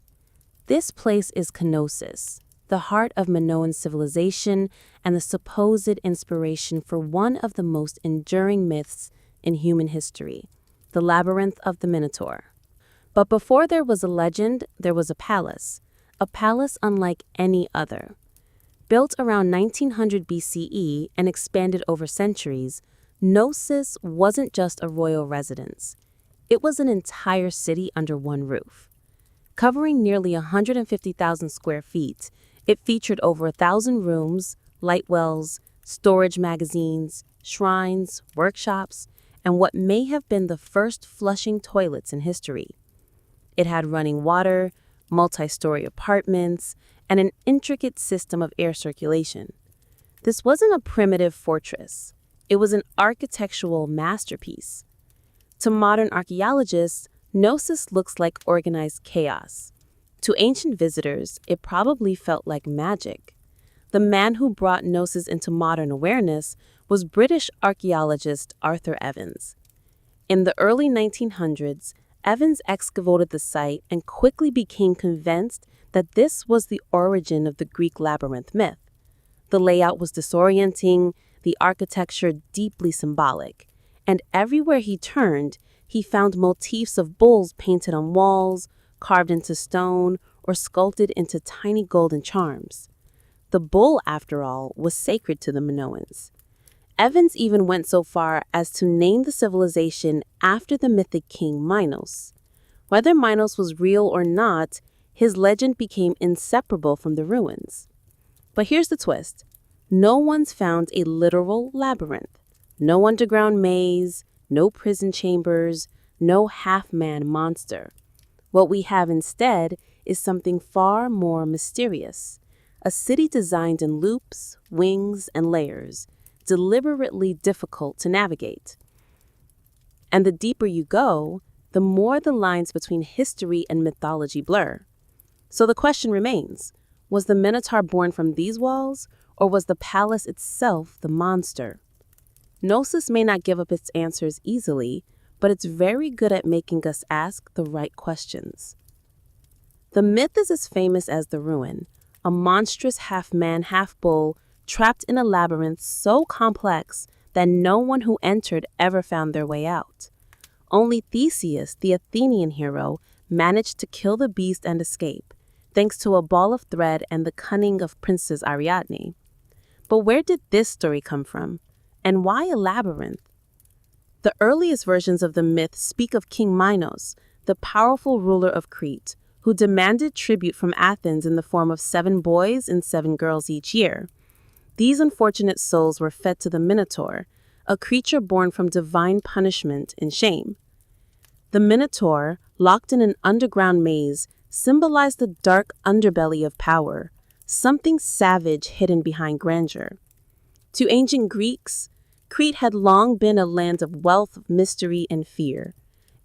Speaker 2: This place is Knossos, the heart of Minoan civilization and the supposed inspiration for one of the most enduring myths in human history, the Labyrinth of the Minotaur. But before there was a legend, there was a palace unlike any other. Built around 1900 BCE and expanded over centuries, Knossos wasn't just a royal residence. It was an entire city under one roof. Covering nearly 150,000 square feet, it featured over 1,000 rooms, light wells, storage magazines, shrines, workshops, and what may have been the first flushing toilets in history. It had running water, multi-story apartments, and an intricate system of air circulation. This wasn't a primitive fortress. It was an architectural masterpiece. To modern archaeologists, Knossos looks like organized chaos. To ancient visitors, it probably felt like magic. The man who brought Knossos into modern awareness was British archaeologist Arthur Evans. In the early 1900s, Evans excavated the site and quickly became convinced that this was the origin of the Greek labyrinth myth. The layout was disorienting, the architecture deeply symbolic, and everywhere he turned, he found motifs of bulls painted on walls, carved into stone, or sculpted into tiny golden charms. The bull, after all, was sacred to the Minoans. Evans even went so far as to name the civilization after the mythic king Minos. Whether Minos was real or not, his legend became inseparable from the ruins. But here's the twist. No one's found a literal labyrinth. No underground maze, no prison chambers, no half-man monster. What we have instead is something far more mysterious. A city designed in loops, wings, and layers, deliberately difficult to navigate. And the deeper you go, the more the lines between history and mythology blur. So the question remains, was the Minotaur born from these walls, or was the palace itself the monster? Knossos may not give up its answers easily, but it's very good at making us ask the right questions. The myth is as famous as the ruin, a monstrous half-man, half-bull trapped in a labyrinth so complex that no one who entered ever found their way out. Only Theseus, the Athenian hero, managed to kill the beast and escape, thanks to a ball of thread and the cunning of Princess Ariadne. But where did this story come from? And why a labyrinth? The earliest versions of the myth speak of King Minos, the powerful ruler of Crete, who demanded tribute from Athens in the form of 7 boys and 7 girls each year. These unfortunate souls were fed to the Minotaur, a creature born from divine punishment and shame. The Minotaur, locked in an underground maze, symbolized the dark underbelly of power, something savage hidden behind grandeur. To ancient Greeks, Crete had long been a land of wealth, mystery, and fear.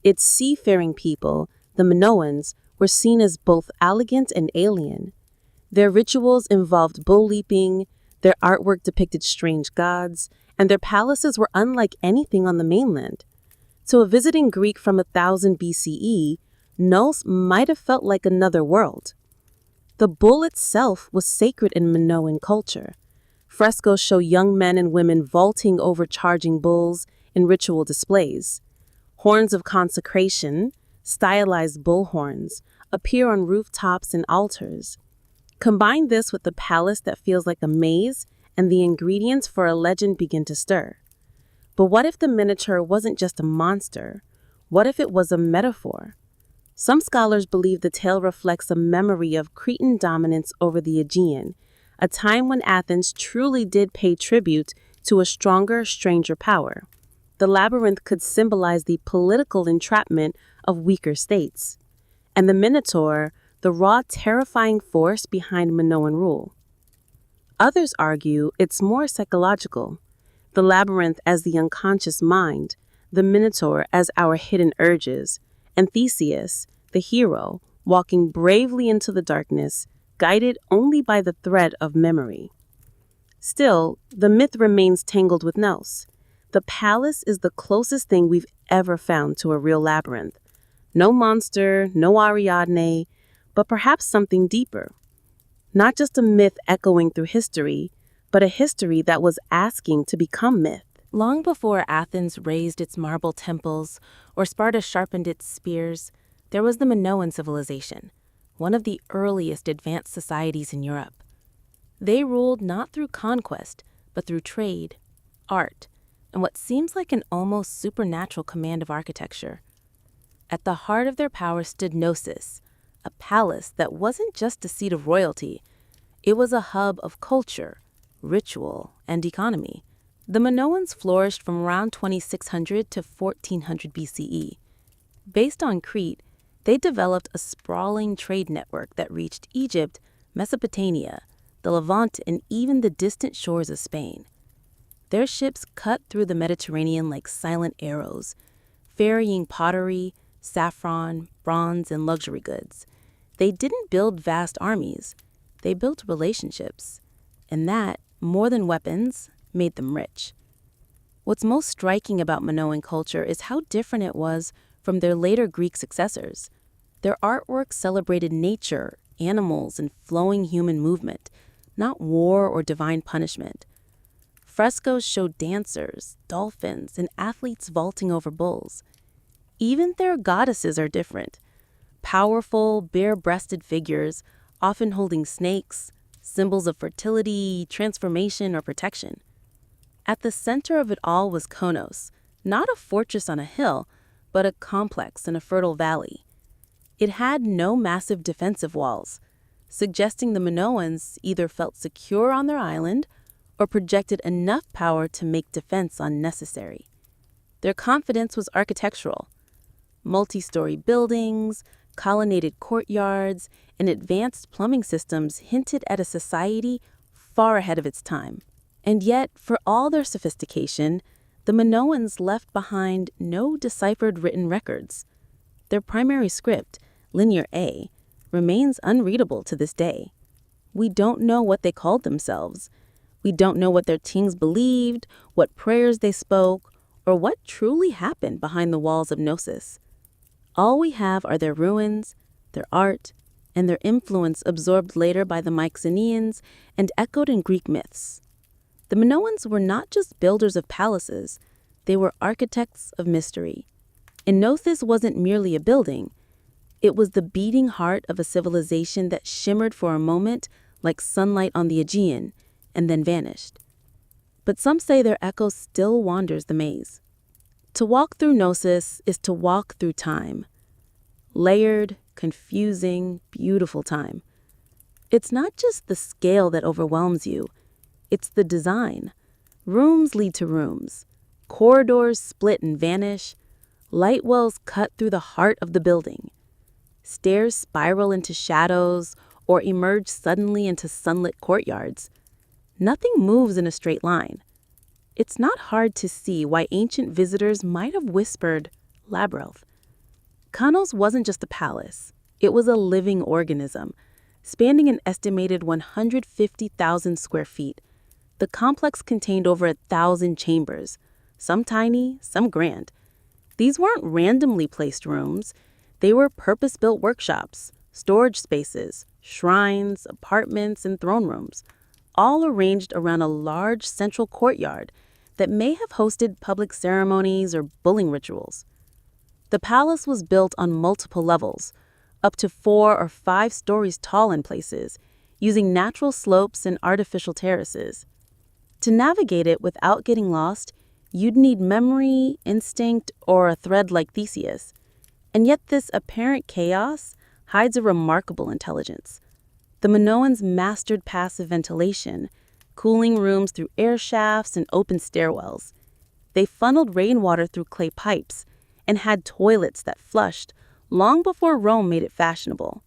Speaker 2: Its seafaring people, the Minoans,
Speaker 3: were seen as both elegant and alien. Their rituals involved bull leaping, their artwork depicted strange gods, and their palaces were unlike anything on the mainland. To a visiting Greek from 1000 BCE, Nos might have felt like another world. The bull itself was sacred in Minoan culture. Frescoes show young men and women vaulting over charging bulls in ritual displays. Horns of consecration, stylized bull horns, appear on rooftops and altars. Combine this with the palace that feels like a maze, and the ingredients for a legend begin to stir. But what if the minotaur wasn't just a monster? What if it was a metaphor? Some scholars believe the tale reflects a memory of Cretan dominance over the Aegean, a time when Athens truly did pay tribute to a stronger, stranger power. The labyrinth could symbolize the political entrapment of weaker states, and the Minotaur, the raw, terrifying force behind Minoan rule. Others argue it's more psychological. The labyrinth as the unconscious mind, the Minotaur as our hidden urges, and Theseus, the hero, walking bravely into the darkness, guided only by the thread of memory. Still, the myth remains tangled with Nos. The palace is the closest thing we've ever found to a real labyrinth. No monster, no Ariadne, but perhaps something deeper. Not just a myth echoing through history, but a history that was asking to become myth.
Speaker 2: Long before Athens raised its marble temples or Sparta sharpened its spears, there was the Minoan civilization, one of the earliest advanced societies in Europe. They ruled not through conquest, but through trade, art, and what seems like an almost supernatural command of architecture. At the heart of their power stood Knossos, a palace that wasn't just a seat of royalty, it was a hub of culture, ritual, and economy. The Minoans flourished from around 2600 to 1400 BCE. Based on Crete, they developed a sprawling trade network that reached Egypt, Mesopotamia, the Levant, and even the distant shores of Spain. Their ships cut through the Mediterranean like silent arrows, ferrying pottery, saffron, bronze, and luxury goods. They didn't build vast armies. They built relationships. And that, more than weapons, made them rich. What's most striking about Minoan culture is how different it was from their later Greek successors. Their artwork celebrated nature, animals, and flowing human movement, not war or divine punishment. Frescoes showed dancers, dolphins, and athletes vaulting over bulls. Even their goddesses are different. Powerful, bare-breasted figures, often holding snakes, symbols of fertility, transformation, or protection. At the center of it all was Konos, not a fortress on a hill, but a complex in a fertile valley. It had no massive defensive walls, suggesting the Minoans either felt secure on their island or projected enough power to make defense unnecessary. Their confidence was architectural. Multi-story buildings, colonnaded courtyards, and advanced plumbing systems hinted at a society far ahead of its time. And yet, for all their sophistication, the Minoans left behind no deciphered written records. Their primary script, Linear A, remains unreadable to this day. We don't know what they called themselves. We don't know what their kings believed, what prayers they spoke, or what truly happened behind the walls of Knossos. All we have are their ruins, their art, and their influence absorbed later by the Mycenaeans and echoed in Greek myths. The Minoans were not just builders of palaces, they were architects of mystery. And Knossos wasn't merely a building, it was the beating heart of a civilization that shimmered for a moment like sunlight on the Aegean, and then vanished. But some say their echo still wanders the maze. To walk through Knossos is to walk through time. Layered, confusing, beautiful time. It's not just the scale that overwhelms you, it's the design. Rooms lead to rooms. Corridors split and vanish. Light wells cut through the heart of the building. Stairs spiral into shadows or emerge suddenly into sunlit courtyards. Nothing moves in a straight line. It's not hard to see why ancient visitors might have whispered, labyrinth. Konos wasn't just a palace.
Speaker 3: It was a living organism, spanning an estimated 150,000 square feet. The complex contained over 1,000 chambers, some tiny, some grand. These weren't randomly placed rooms. They were purpose-built workshops, storage spaces, shrines, apartments, and throne rooms, all arranged around a large central courtyard that may have hosted public ceremonies or bulling rituals. The palace was built on multiple levels, up to 4 or 5 stories tall in places, using natural slopes and artificial terraces. To navigate it without getting lost, you'd need memory, instinct, or a thread like Theseus. And yet this apparent chaos hides a remarkable intelligence. The Minoans mastered passive ventilation, cooling rooms through air shafts and open stairwells. They funneled rainwater through clay pipes and had toilets that flushed long before Rome made it fashionable.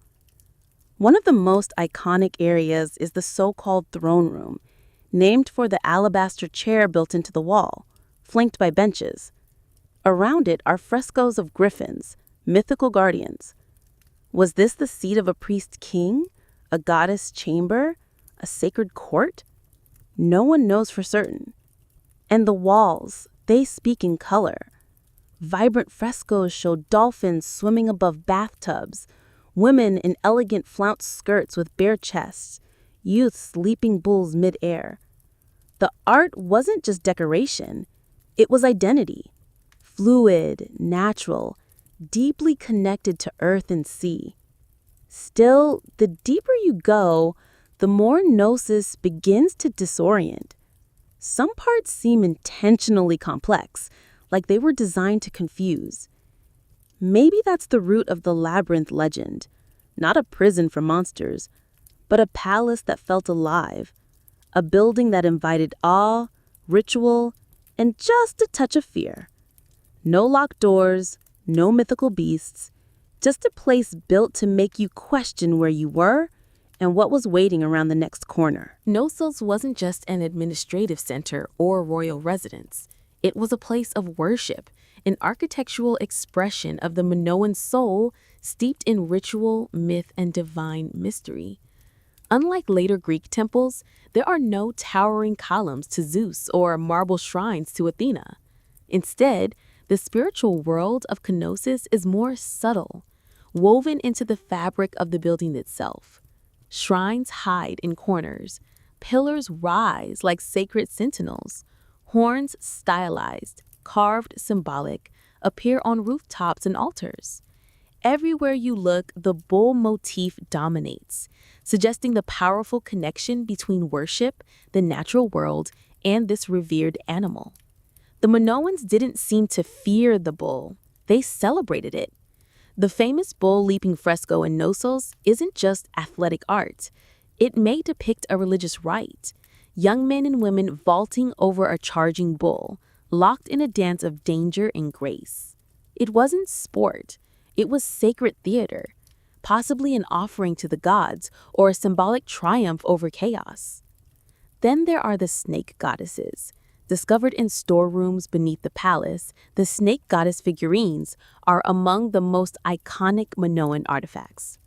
Speaker 3: One of the most iconic areas is the so-called throne room, named for the alabaster chair built into the wall, flanked by benches. Around it are frescoes of griffins, mythical guardians. Was this the seat of a priest king, a goddess chamber, a sacred court? No one knows for certain. And the walls, they speak in color. Vibrant frescoes show dolphins swimming above bathtubs, women in elegant flounced skirts with bare chests, youths leaping bulls mid-air. The art wasn't just decoration, it was identity. Fluid, natural, deeply connected to earth and sea. Still, the deeper you go, the more gnosis begins to disorient. Some parts seem intentionally complex, like they were designed to confuse. Maybe that's the root of the labyrinth legend, not a prison for monsters, but a palace that felt alive, a building that invited awe, ritual, and just a touch of fear. No locked doors, no mythical beasts, just a place built to make you question where you were and what was waiting around the next corner.
Speaker 2: Knossos wasn't just an administrative center or royal residence. It was a place of worship, an architectural expression of the Minoan soul steeped in ritual, myth, and divine mystery. Unlike later Greek temples, there are no towering columns to Zeus or marble shrines to Athena. Instead, the spiritual world of kenosis is more subtle, woven into the fabric of the building itself. Shrines hide in corners, pillars rise like sacred sentinels, horns stylized, carved symbolic, appear on rooftops and altars. Everywhere you look, the bull motif dominates, suggesting the powerful connection between worship, the natural world, and this revered animal. The Minoans didn't seem to fear the bull, they celebrated it. The famous bull leaping fresco in Knossos isn't just athletic art. It may depict a religious rite. Young men and women vaulting over a charging bull, locked in a dance of danger and grace. It wasn't sport, it was sacred theater, possibly an offering to the gods or a symbolic triumph over chaos. Then there are the snake goddesses. Discovered in storerooms beneath the palace, the snake goddess figurines are among the most iconic Minoan artifacts.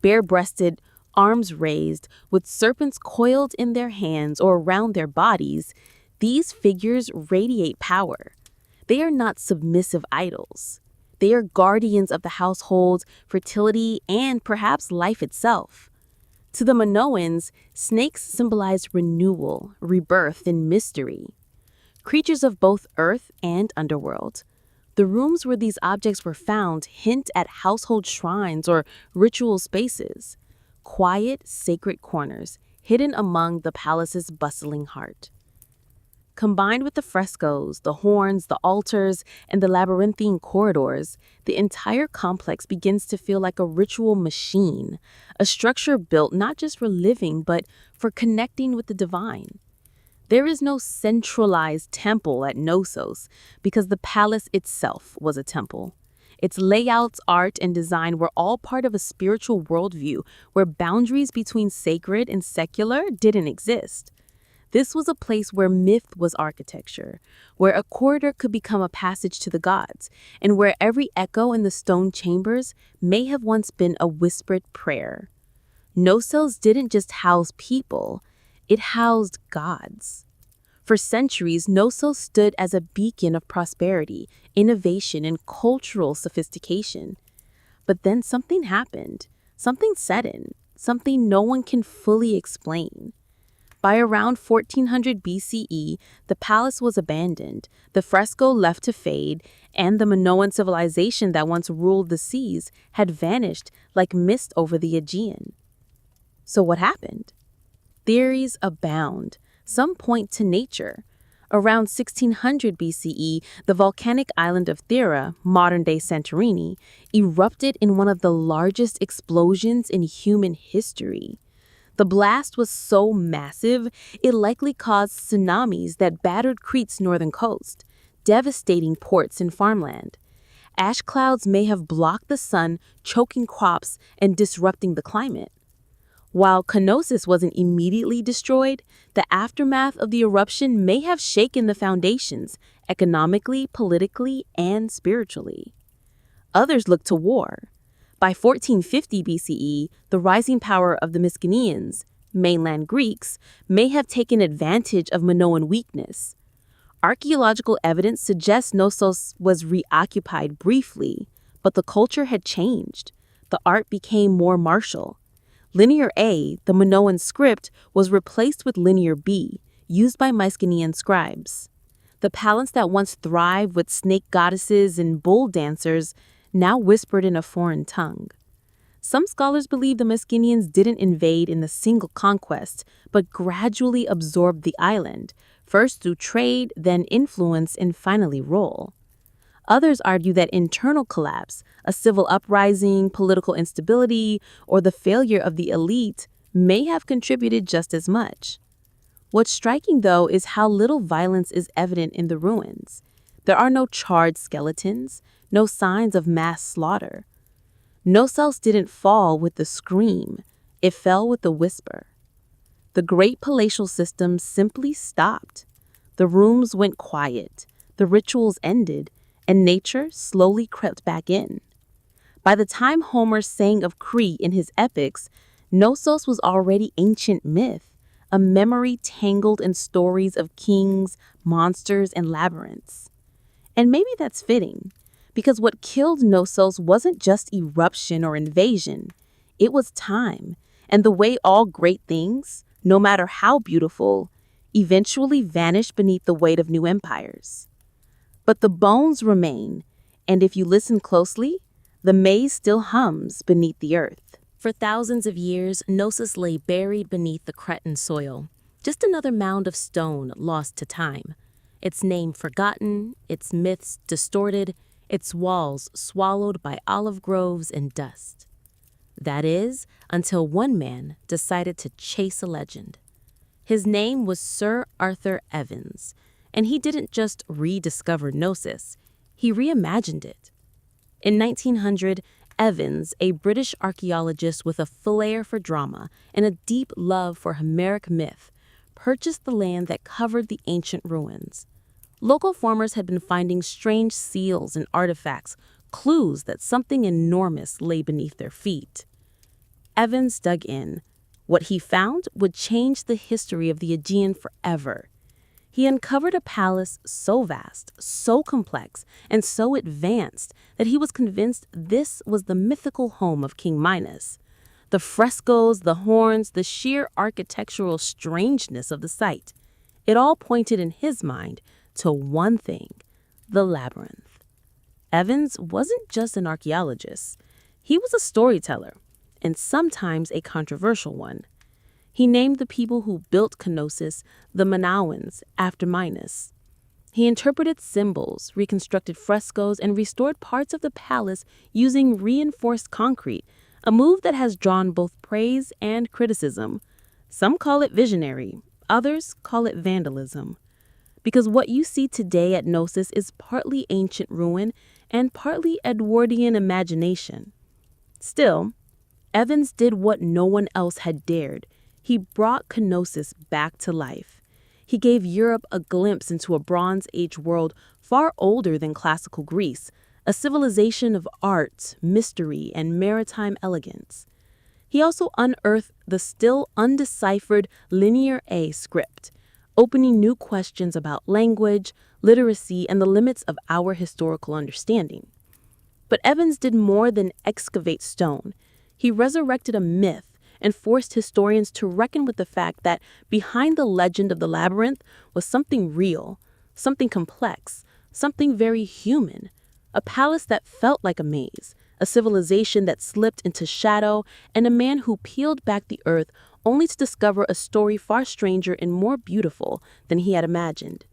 Speaker 2: Bare-breasted, arms raised, with serpents coiled in their hands or around their bodies, these figures radiate power. They are not submissive idols. They are guardians of the household, fertility, and perhaps life itself. To the Minoans, snakes symbolize renewal, rebirth, and mystery. Creatures of both earth and underworld. The rooms where these objects were found hint at household shrines or ritual spaces. Quiet, sacred corners, hidden among the palace's bustling heart. Combined with the frescoes, the horns, the altars, and the labyrinthine corridors, the entire complex begins to feel like a ritual machine, a structure built not just for living, but for connecting with the divine. There is no centralized temple at Knossos because the palace itself was a temple. Its layouts, art, and design were all part of a spiritual worldview where boundaries between sacred and secular didn't exist.
Speaker 3: This was a place where myth was architecture, where a corridor could become a passage to the gods, and where every echo in the stone chambers may have once been a whispered prayer. No-cells didn't just house people, it housed gods. For centuries, no-cells stood as a beacon of prosperity, innovation, and cultural sophistication. But then something happened, something sudden, something no one can fully explain. By around 1400 BCE, the palace was abandoned, the fresco left to fade, and the Minoan civilization that once ruled the seas had vanished like mist over the Aegean. So what happened? Theories abound. Some point to nature. Around 1600 BCE, the volcanic island of Thera, modern-day Santorini, erupted in one of the largest explosions in human history. The blast was so massive, it likely caused tsunamis that battered Crete's northern coast, devastating ports and farmland. Ash clouds may have blocked the sun, choking crops and disrupting the climate. While Knossos wasn't immediately destroyed, the aftermath of the eruption may have shaken the foundations, economically, politically, and spiritually. Others looked to war. By 1450 BCE, the rising power of the Mycenaeans, mainland Greeks, may have taken advantage of Minoan weakness. Archaeological evidence suggests Knossos was reoccupied briefly, but the culture had changed. The art became more martial. Linear A, the Minoan script, was replaced with Linear B, used by Mycenaean scribes. The palace that once thrived with snake goddesses and bull dancers now whispered in a foreign tongue. Some scholars believe the Mycenaeans didn't invade in a single conquest, but gradually absorbed the island, first through trade, then influence, and finally rule. Others argue that internal collapse, a civil uprising, political instability, or the failure of the elite may have contributed just as much. What's striking, though, is how little violence is evident in the ruins. There are no charred skeletons, no signs of mass slaughter. No-cells didn't fall with the scream, it fell with the whisper. The great palatial system simply stopped. The rooms went quiet, the rituals ended, and nature slowly crept back in. By the time Homer sang of Crete in his epics, Knossos was already ancient myth, a memory tangled in stories of kings, monsters, and labyrinths. And maybe that's fitting, because what killed Knossos wasn't just eruption or invasion, it was time, and the way all great things, no matter how beautiful, eventually vanish beneath the weight of new empires. But the bones remain, and if you listen closely, the maze still hums beneath the earth.
Speaker 1: For thousands of years, Knossos lay buried beneath the Cretan soil, just another mound of stone lost to time. Its name forgotten, its myths distorted, its walls swallowed by olive groves and dust. That is, until one man decided to chase a legend. His name was Sir Arthur Evans, and he didn't just rediscover Knossos, he reimagined it. In 1900, Evans, a British archaeologist with a flair for drama and a deep love for Homeric myth, purchased the land that covered the ancient ruins. Local farmers had been finding strange seals and artifacts, clues that something enormous lay beneath their feet. Evans dug in. What he found would change the history of the Aegean forever. He uncovered a palace so vast, so complex, and so advanced that he was convinced this was the mythical home of King Minos. The frescoes, the horns, the sheer architectural strangeness of the site, it all pointed in his mind to one thing: the labyrinth. Evans wasn't just an archaeologist. He was a storyteller, and sometimes a controversial one. He named the people who built Knossos the Minoans after Minos. He interpreted symbols, reconstructed frescoes, and restored parts of the palace using reinforced concrete, a move that has drawn both praise and criticism. Some call it visionary, others call it vandalism. Because what you see today at Knossos is partly ancient ruin and partly Edwardian imagination. Still, Evans did what no one else had dared. He brought Knossos back to life. He gave Europe a glimpse into a Bronze Age world far older than classical Greece, a civilization of art, mystery, and maritime elegance. He also unearthed the still undeciphered Linear A script, opening new questions about language, literacy, and the limits of our historical understanding. But Evans did more than excavate stone. He resurrected a myth and forced historians to reckon with the fact that behind the legend of the labyrinth was something real, something complex, something very human. A palace that felt like a maze, a civilization that slipped into shadow, and a man who peeled back the earth only to discover a story far stranger and more beautiful than he had imagined.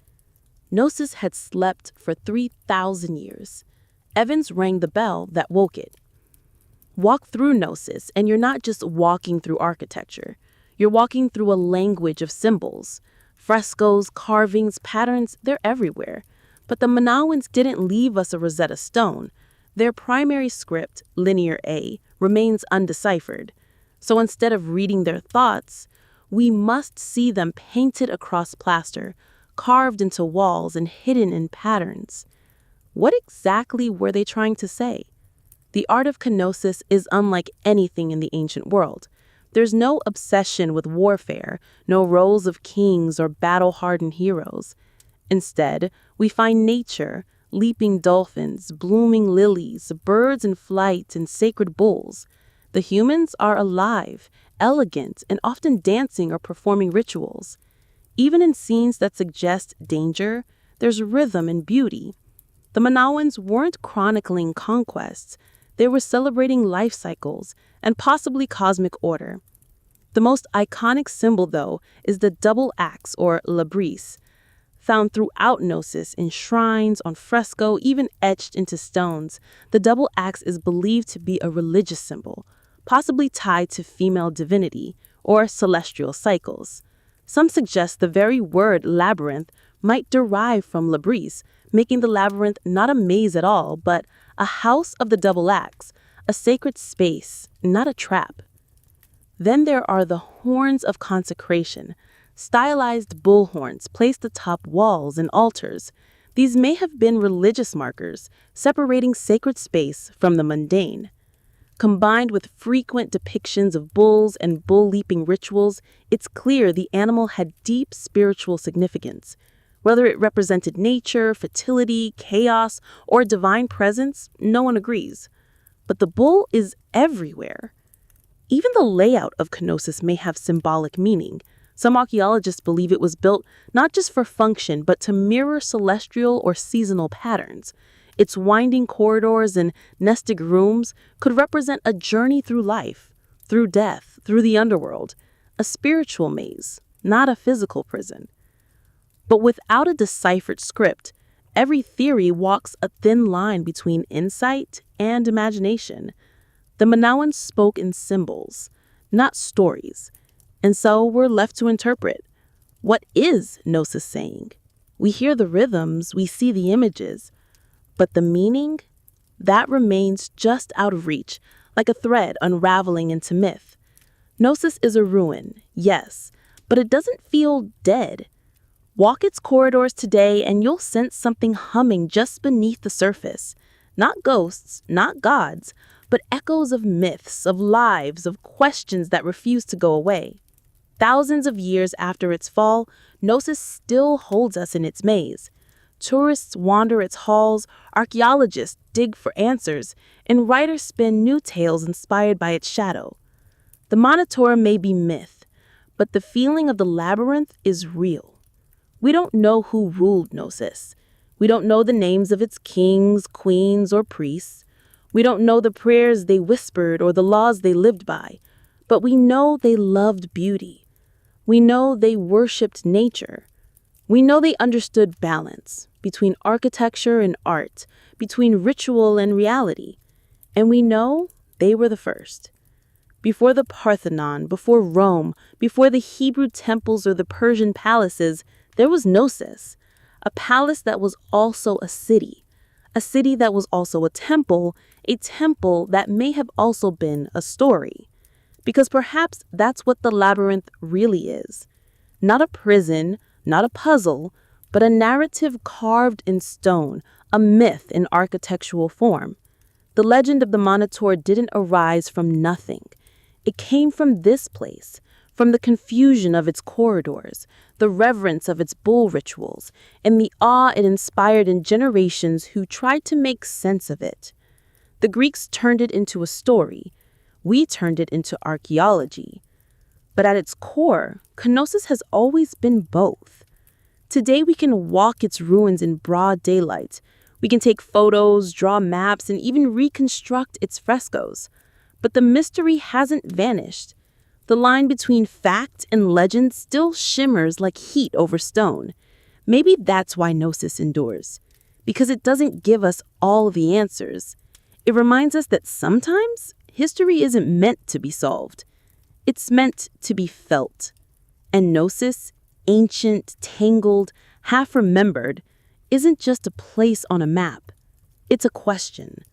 Speaker 1: Gnosis had slept for 3,000 years. Evans rang the bell that woke it. Walk through Gnosis, and you're not just walking through architecture. You're walking through a language of symbols. Frescoes, carvings, patterns, they're everywhere. But the Manawans didn't leave us a Rosetta Stone. Their primary script, Linear A, remains undeciphered. So instead of reading their thoughts, we must see them painted across plaster, carved into walls, and hidden in patterns. What exactly were they trying to say? The art of kenosis is unlike anything in the ancient world. There's no obsession with warfare, no roles of kings or battle-hardened heroes. Instead, we find nature, leaping dolphins, blooming lilies, birds in flight, and sacred bulls. The humans are alive, elegant, and often dancing or performing rituals. Even in scenes that suggest danger, there's rhythm and beauty. The Manawans weren't chronicling conquests. They were celebrating life cycles and possibly cosmic order. The most iconic symbol, though, is the double axe, or labris, found throughout Gnosis in shrines, on fresco, even etched into stones. The double axe is believed to be a religious symbol, possibly tied to female divinity or celestial cycles. Some suggest the very word labyrinth might derive from labris, making the labyrinth not a maze at all, but a house of the double axe, a sacred space, not a trap. Then there are the horns of consecration, stylized bull horns placed atop walls and altars. These may have been religious markers, separating sacred space from the mundane. Combined with frequent depictions of bulls and bull-leaping rituals, it's clear the animal had deep spiritual significance. Whether it represented nature, fertility, chaos, or divine presence, no one agrees. But the bull is everywhere. Even the layout of kenosis may have symbolic meaning. Some archaeologists believe it was built not just for function, but to mirror celestial or seasonal patterns. Its winding corridors and nested rooms could represent a journey through life, through death, through the underworld, a spiritual maze, not a physical prison. But without a deciphered script, every theory walks a thin line between insight and imagination. The Manawans spoke in symbols, not stories, and so we're left to interpret. What is Gnosis saying? We hear the rhythms, we see the images, but the meaning? That remains just out of reach, like a thread unraveling into myth. Gnosis is a ruin, yes, but it doesn't feel dead. Walk its corridors today and you'll sense something humming just beneath the surface. Not ghosts, not gods, but echoes of myths, of lives, of questions that refuse to go away. Thousands of years after its fall, Gnosis still holds us in its maze. Tourists wander its halls, archaeologists dig for answers, and writers spin new tales inspired by its shadow. The Monitor may be myth, but the feeling of the labyrinth is real. We don't know who ruled Gnosis. We don't know the names of its kings, queens, or priests. We don't know the prayers they whispered or the laws they lived by, but we know they loved beauty. We know they worshipped nature. We know they understood balance between architecture and art, between ritual and reality. And we know they were the first. Before the Parthenon, before Rome, before the Hebrew temples or the Persian palaces, there was Gnosis, a palace that was also a city that was also a temple that may have also been a story. Because perhaps that's what the labyrinth really is. Not a prison,
Speaker 3: not a puzzle, but a narrative carved in stone, a myth in architectural form. The legend of the Minotaur didn't arise from nothing. It came from this place, from the confusion of its corridors, the reverence of its bull rituals, and the awe it inspired in generations who tried to make sense of it. The Greeks turned it into a story. We turned it into archaeology. But at its core, Knossos has always been both. Today we can walk its ruins in broad daylight. We can take photos, draw maps, and even reconstruct its frescoes. But the mystery hasn't vanished. The line between fact and legend still shimmers like heat over stone. Maybe that's why Knossos endures. Because it doesn't give us all the answers. It reminds us that sometimes history isn't meant to be solved. It's meant to be felt. And Knossos, ancient, tangled, half-remembered, isn't just a place on a map. It's a question,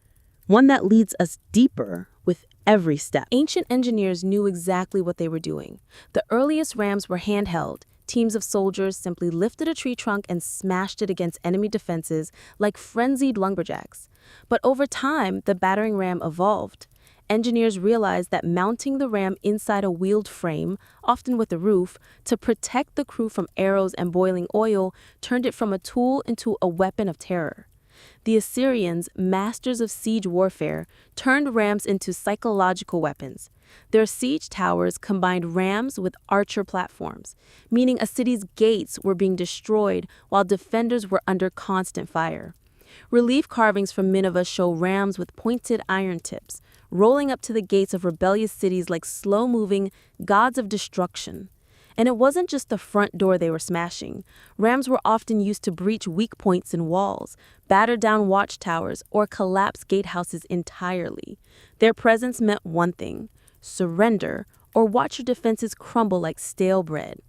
Speaker 3: one that leads us deeper with every step.
Speaker 1: Ancient engineers knew exactly what they were doing. The earliest rams were handheld. Teams of soldiers simply lifted a tree trunk and smashed it against enemy defenses like frenzied lumberjacks. But over time, the battering ram evolved. Engineers realized that mounting the ram inside a wheeled frame, often with a roof, to protect the crew from arrows and boiling oil turned it from a tool into a weapon of terror. The Assyrians, masters of siege warfare, turned rams into psychological weapons. Their siege towers combined rams with archer platforms, meaning a city's gates were being destroyed while defenders were under constant fire. Relief carvings from Nineveh show rams with pointed iron tips, rolling up to the gates of rebellious cities like slow-moving gods of destruction. And it wasn't just the front door they were smashing. Rams were often used to breach weak points in walls, batter down watchtowers, or collapse gatehouses entirely. Their presence meant one thing: surrender, or watch your defenses crumble like stale bread.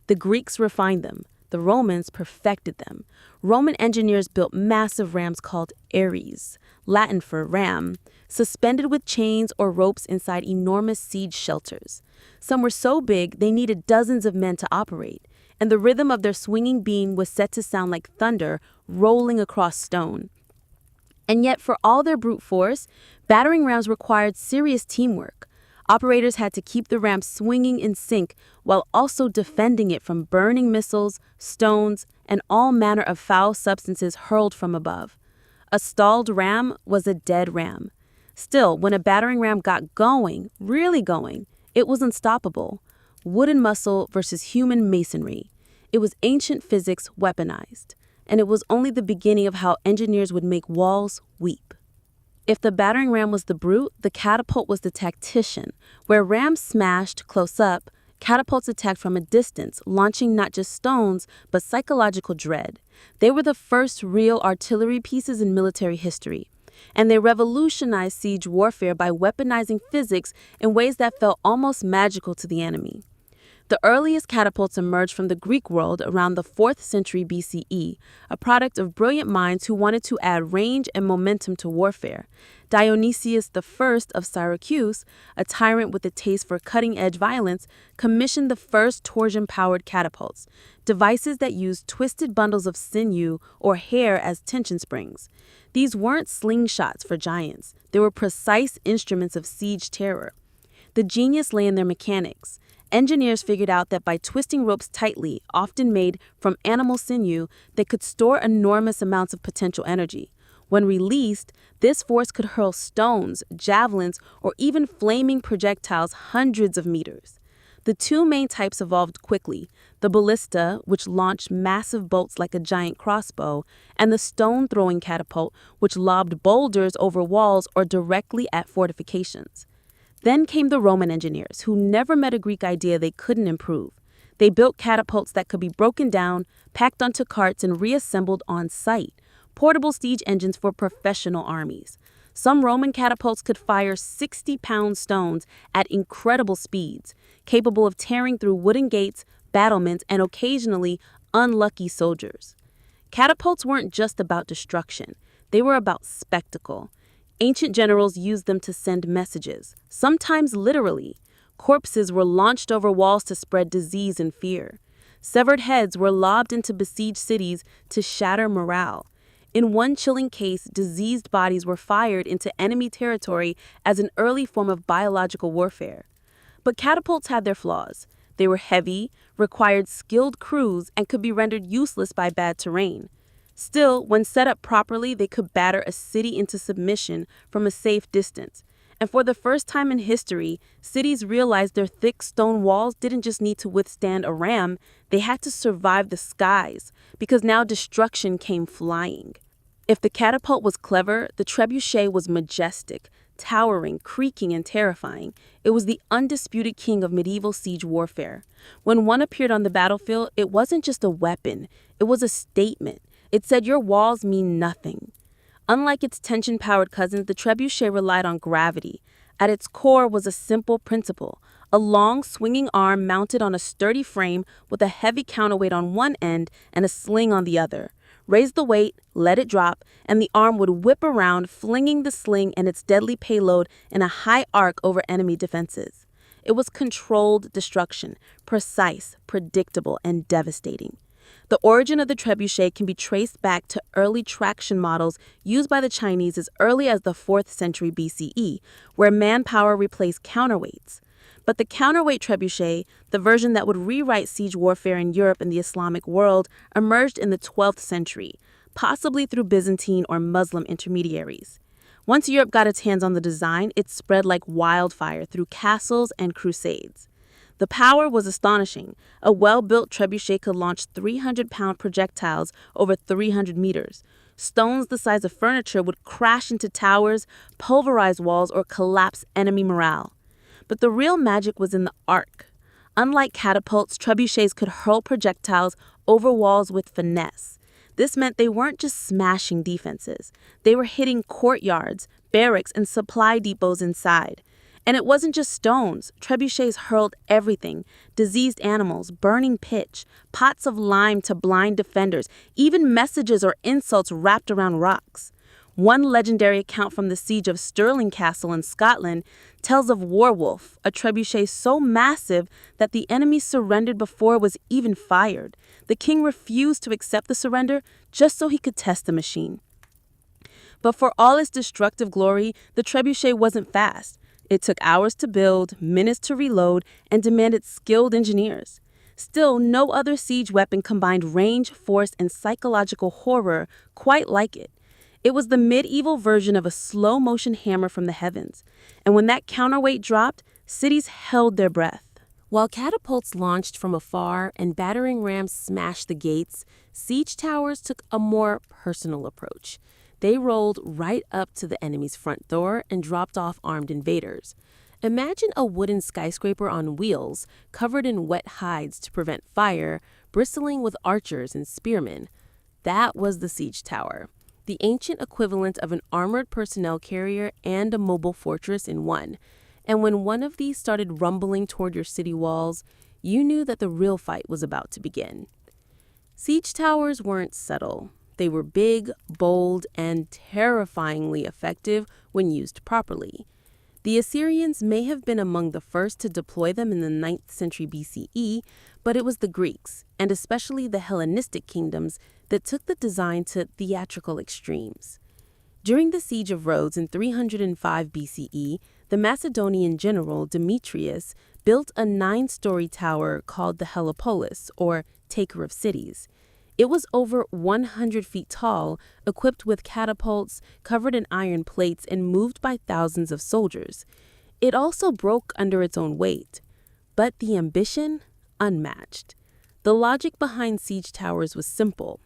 Speaker 1: The Greeks refined them. The Romans perfected them. Roman engineers built massive rams called ares, Latin for ram, suspended with chains or ropes inside enormous siege shelters. Some were so big they needed dozens of men to operate, and the rhythm of their swinging beam was set to sound like thunder rolling across stone. And yet, for all their brute force, battering rams required serious teamwork. Operators had to keep the ram swinging in sync while also defending it from burning missiles, stones, and all manner of foul substances hurled from above. A stalled ram was a dead ram. Still, when a battering ram got going, really going, it was unstoppable. Wooden muscle versus human masonry. It was ancient physics weaponized. And it was only the beginning of how engineers would make walls weep. If the battering ram was the brute, the catapult was the tactician. Where rams smashed close up, catapults attacked from a distance, launching not just stones, but psychological dread. They were the first real artillery pieces in military history. And they revolutionized siege warfare by weaponizing physics in ways that felt almost magical to the enemy. The earliest catapults emerged from the Greek world around the 4th century BCE, a product of brilliant minds who wanted to add range and momentum to warfare. Dionysius I of Syracuse, a tyrant with a taste for cutting-edge violence, commissioned the first torsion-powered catapults, devices that used twisted bundles of sinew or hair as tension springs. These weren't slingshots for giants. They were precise instruments of siege terror. The genius lay in their mechanics. Engineers figured out that by twisting ropes tightly, often made from animal sinew, they could store enormous amounts of potential energy. When released, this force could hurl stones, javelins, or even flaming projectiles hundreds of meters. The two main types evolved quickly: the ballista, which launched massive bolts like a giant crossbow, and the stone-throwing catapult, which lobbed boulders over walls or directly at fortifications. Then came the Roman engineers, who never met a Greek idea they couldn't improve. They built catapults that could be broken down, packed onto carts, and reassembled on site, portable siege engines for professional armies. Some Roman catapults could fire 60-pound stones at incredible speeds, capable of tearing through wooden gates, battlements, and occasionally unlucky soldiers. Catapults weren't just about destruction. They were about spectacle. Ancient generals used them to send messages, sometimes literally. Corpses were launched over walls to spread disease and fear.
Speaker 3: Severed heads were lobbed into besieged cities to shatter morale. In one chilling case, diseased bodies were fired into enemy territory as an early form of biological warfare. But catapults had their flaws. They were heavy, required skilled crews, and could be rendered useless by bad terrain. Still, when set up properly, they could batter a city into submission from a safe distance. And for the first time in history, cities realized their thick stone walls didn't just need to withstand a ram, they had to survive the skies, because now destruction came flying. If the catapult was clever, the trebuchet was majestic, towering, creaking, and terrifying. It was the undisputed king of medieval siege warfare. When one appeared on the battlefield, it wasn't just a weapon, it was a statement. It said your walls mean nothing. Unlike its tension-powered cousins, the trebuchet relied on gravity. At its core was a simple principle: a long, swinging arm mounted on a sturdy frame with a heavy counterweight on one end and a sling on the other. Raise the weight, let it drop, and the arm would whip around, flinging the sling and its deadly payload in a high arc over enemy defenses. It was controlled destruction, precise, predictable, and devastating. The origin of the trebuchet can be traced back to early traction models used by the Chinese as early as the 4th century BCE, where manpower replaced counterweights. But the counterweight trebuchet, the version that would rewrite siege warfare in Europe and the Islamic world, emerged in the 12th century, possibly through Byzantine or Muslim intermediaries. Once Europe got its hands on the design, it spread like wildfire through castles and crusades. The power was astonishing. A well-built trebuchet could launch 300-pound projectiles over 300 meters. Stones the size of furniture would crash into towers, pulverize walls, or collapse enemy morale. But the real magic was in the arc. Unlike catapults, trebuchets could hurl projectiles over walls with finesse. This meant they weren't just smashing defenses. They were hitting courtyards, barracks, and supply depots inside. And it wasn't just stones. Trebuchets hurled everything: diseased animals, burning pitch, pots of lime to blind defenders, even messages or insults wrapped around rocks. One legendary account from the siege of Stirling Castle in Scotland tells of Warwolf, a trebuchet so massive that the enemy surrendered before it was even fired. The king refused to accept the surrender just so he could test the machine. But for all its destructive glory, the trebuchet wasn't fast. It took hours to build, minutes to reload, and demanded skilled engineers. Still, no other siege weapon combined range, force, and psychological horror quite like it. It was the medieval version of a slow-motion hammer from the heavens. And when that counterweight dropped, cities held their breath.
Speaker 1: While catapults launched from afar and battering rams smashed the gates, siege towers took a more personal approach. They rolled right up to the enemy's front door and dropped off armed invaders. Imagine a wooden skyscraper on wheels, covered in wet hides to prevent fire, bristling with archers and spearmen. That was the siege tower, the ancient equivalent of an armored personnel carrier and a mobile fortress in one. And when one of these started rumbling toward your city walls, you knew that the real fight was about to begin. Siege towers weren't subtle. They were big, bold, and terrifyingly effective when used properly. The Assyrians may have been among the first to deploy them in the 9th century BCE, but it was the Greeks, and especially the Hellenistic kingdoms, that took the design to theatrical extremes. During the siege of Rhodes in 305 BCE, the Macedonian general Demetrius built a 9-story tower called the Heliopolis, or Taker of Cities. It was over 100 feet tall, equipped with catapults, covered in iron plates, and moved by thousands of soldiers. It also broke under its own weight. But the ambition? Unmatched. The logic behind siege towers was simple.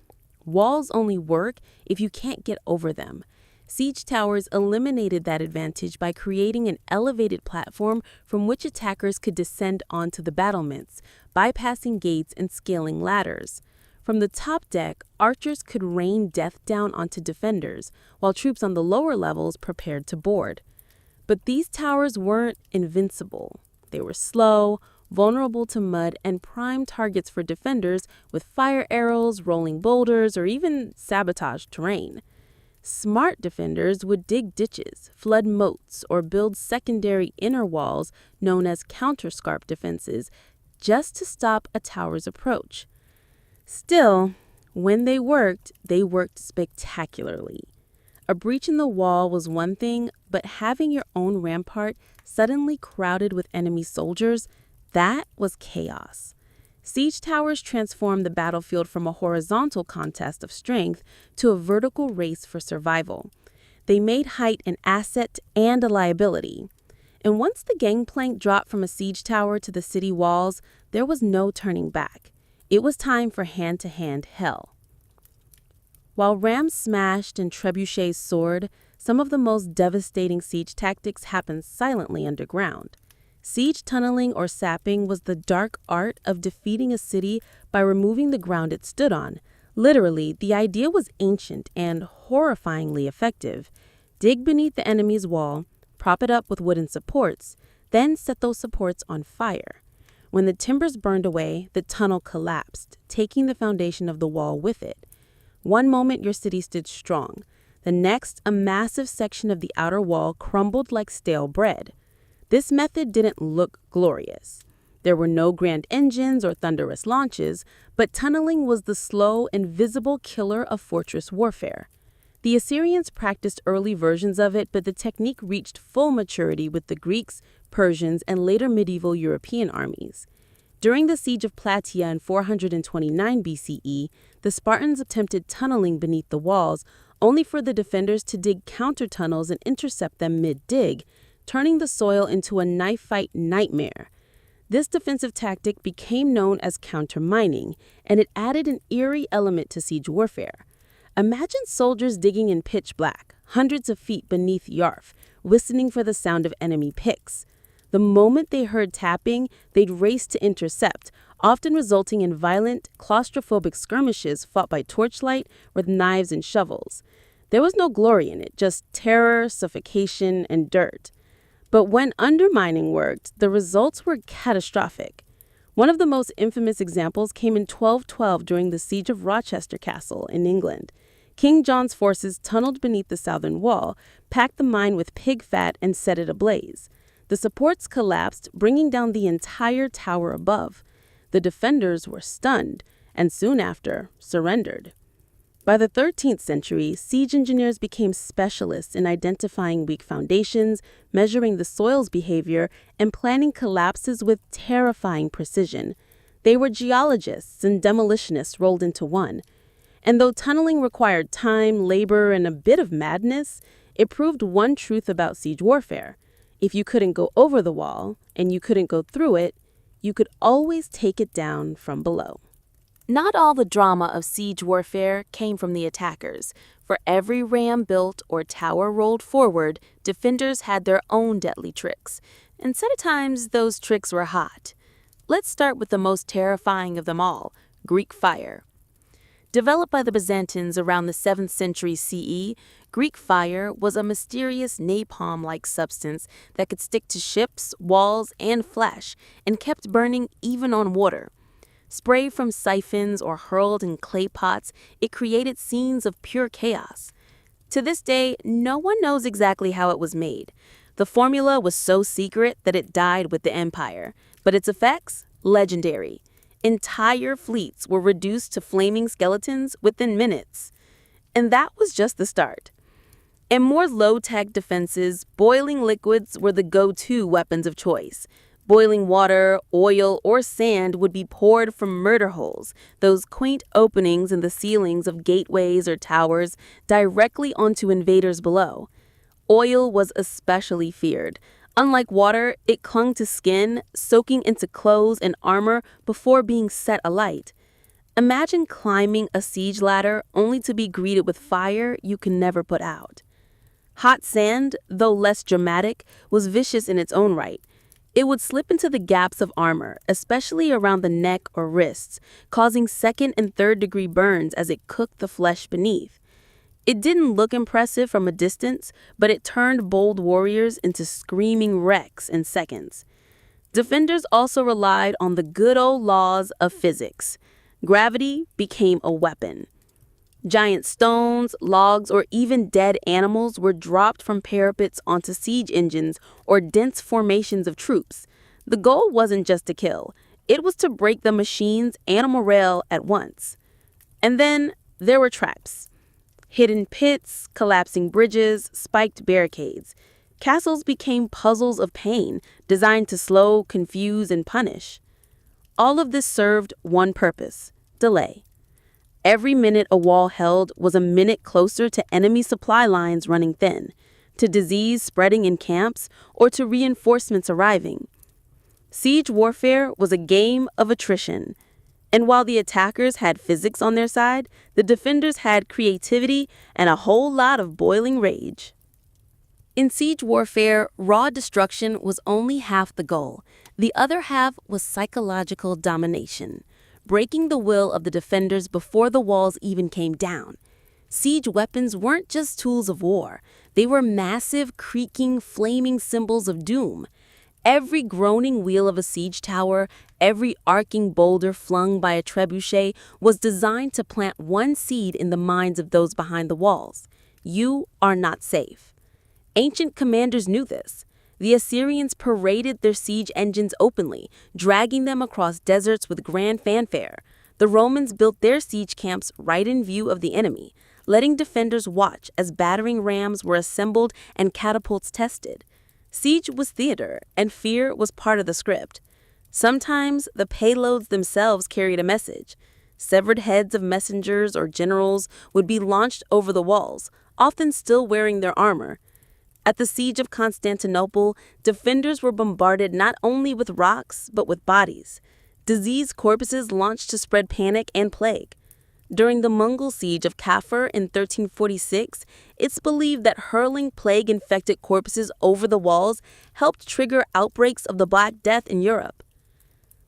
Speaker 1: Walls only work if you can't get over them. Siege towers eliminated that advantage by creating an elevated platform from which attackers could descend onto the battlements, bypassing gates and scaling ladders. From the top deck, archers could rain death down onto defenders, while troops on the lower levels prepared to board. But these towers weren't invincible. They were slow, vulnerable to mud, and prime targets for defenders with fire arrows, rolling boulders, or even sabotaged terrain. Smart defenders would dig ditches, flood moats, or build secondary inner walls known as counterscarp defenses,
Speaker 3: just to stop a tower's approach. Still, when they worked spectacularly. A breach in the wall was one thing, but having your own rampart suddenly crowded with enemy soldiers, that was chaos. Siege towers transformed the battlefield from a horizontal contest of strength to a vertical race for survival. They made height an asset and a liability. And once the gangplank dropped from a siege tower to the city walls, there was no turning back. It was time for hand-to-hand hell. While rams smashed and trebuchets soared, some of the most devastating siege tactics happened silently underground. Siege tunneling or sapping was the dark art of defeating a city by removing the ground it stood on. Literally, the idea was ancient and horrifyingly effective. Dig beneath the enemy's wall, prop it up with wooden supports, then set those supports on fire. When the timbers burned away, the tunnel collapsed, taking the foundation of the wall with it. One moment your city stood strong. The next, a massive section of the outer wall crumbled like stale bread. This method didn't look glorious. There were no grand engines or thunderous launches, but tunneling was the slow, invisible killer of fortress warfare. The Assyrians practiced early versions of it, but the technique reached full maturity with the Greeks, Persians, and later medieval European armies. During the siege of Plataea in 429 BCE, the Spartans attempted tunneling beneath the walls, only for the defenders to dig counter-tunnels and intercept them mid-dig, turning the soil into a knife-fight nightmare. This defensive tactic became known as counter-mining, and it added an eerie element to siege warfare. Imagine soldiers digging in pitch black, hundreds of feet beneath Yarf, listening for the sound of enemy picks. The moment they heard tapping, they'd race to intercept, often resulting in violent, claustrophobic skirmishes fought by torchlight with knives and shovels. There was no glory in it, just terror, suffocation, and dirt. But when undermining worked, the results were catastrophic. One of the most infamous examples came in 1212 during the siege of Rochester Castle in England. King John's forces tunneled beneath the southern wall, packed the mine with pig fat, and set it ablaze. The supports collapsed, bringing down the entire tower above. The defenders were stunned, and soon after, surrendered. By the 13th century, siege engineers became specialists in identifying weak foundations, measuring the soil's behavior, and planning collapses with terrifying precision. They were geologists and demolitionists rolled into one. And though tunneling required time, labor, and a bit of madness, it proved one truth about siege warfare. If you couldn't go over the wall, and you couldn't go through it, you could always take it down from below.
Speaker 2: Not all the drama of siege warfare came from the attackers. For every ram built or tower rolled forward, defenders had their own deadly tricks. And set of times, those tricks were hot. Let's start with the most terrifying of them all, Greek fire. Developed by the Byzantines around the 7th century CE, Greek fire was a mysterious napalm-like substance that could stick to ships, walls, and flesh, and kept burning even on water. Sprayed from siphons or hurled in clay pots, it created scenes of pure chaos. To this day, no one knows exactly how it was made. The formula was so secret that it died with the empire, but its effects, legendary. Entire fleets were reduced to flaming skeletons within minutes. And that was just the start. In more low-tech defenses, boiling liquids were the go-to weapons of choice. Boiling water, oil, or sand would be poured from murder holes, those quaint openings in the ceilings of gateways or towers, directly onto invaders below. Oil was especially feared. Unlike water, it clung to skin, soaking into clothes and armor before being set alight. Imagine climbing a siege ladder only to be greeted with fire you can never put out. Hot sand, though less dramatic, was vicious in its own right. It would slip into the gaps of armor, especially around the neck or wrists, causing second and third degree burns as it cooked the flesh beneath. It didn't look impressive from a distance, but it turned bold warriors into screaming wrecks in seconds. Defenders also relied on the good old laws of physics. Gravity became a weapon. Giant stones, logs, or even dead animals were dropped from parapets onto siege engines or dense formations of troops. The goal wasn't just to kill. It was to break the machines and morale at once. And then there were traps. Hidden pits, collapsing bridges, spiked barricades. Castles became puzzles of pain, designed to slow, confuse, and punish. All of this served one purpose: delay. Every minute a wall held was a minute closer to enemy supply lines running thin, to disease spreading in camps, or to reinforcements arriving. Siege warfare was a game of attrition. And while the attackers had physics on their side, the defenders had creativity and a whole lot of boiling rage. In siege warfare, raw destruction was only half the goal. The other half was psychological domination, breaking the will of the defenders before the walls even came down. Siege weapons weren't just tools of war. They were massive, creaking, flaming symbols of doom. Every groaning wheel of a siege tower, every arcing boulder flung by a trebuchet was designed to plant one seed in the minds of those behind the walls. You are not safe. Ancient commanders knew this. The Assyrians paraded their siege engines openly, dragging them across deserts with grand fanfare. The Romans built their siege camps right in view of the enemy, letting defenders watch as battering rams were assembled and catapults tested. Siege was theater, and fear was part of the script. Sometimes the payloads themselves carried a message. Severed heads of messengers or generals would be launched over the walls, often still wearing their armor. At the siege of Constantinople, defenders were bombarded not only with rocks, but with bodies. Diseased corpses launched to spread panic and plague. During the Mongol siege of Kafur in 1346, it's believed that hurling plague-infected corpses over the walls helped trigger outbreaks of the Black Death in Europe.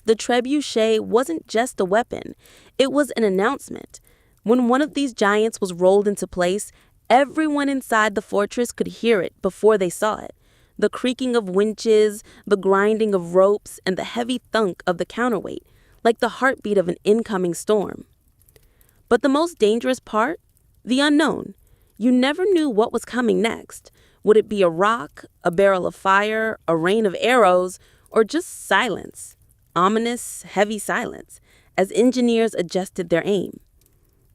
Speaker 2: The trebuchet wasn't just a weapon, it was an announcement. When one of these giants was rolled into place, everyone inside the fortress could hear it before they saw it. The creaking of winches, the grinding of ropes, and the heavy thunk of the counterweight, like the heartbeat of an incoming storm. But the most dangerous part? The unknown. You never knew what was coming next. Would it be a rock, a barrel of fire, a rain of arrows, or just silence? Ominous, heavy silence, as engineers adjusted their aim.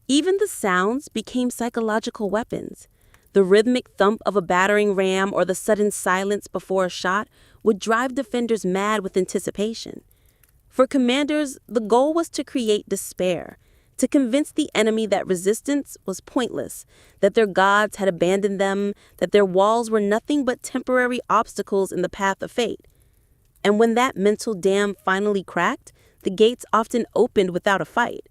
Speaker 2: Even the sounds became psychological weapons. The rhythmic thump of a battering ram or the sudden silence before a shot would drive defenders mad with anticipation. For commanders, the goal was to create despair, to convince the enemy that resistance was pointless, that their gods had abandoned them, that their walls were nothing but temporary obstacles in the path of fate. And when that mental dam finally cracked, the gates often opened without a fight.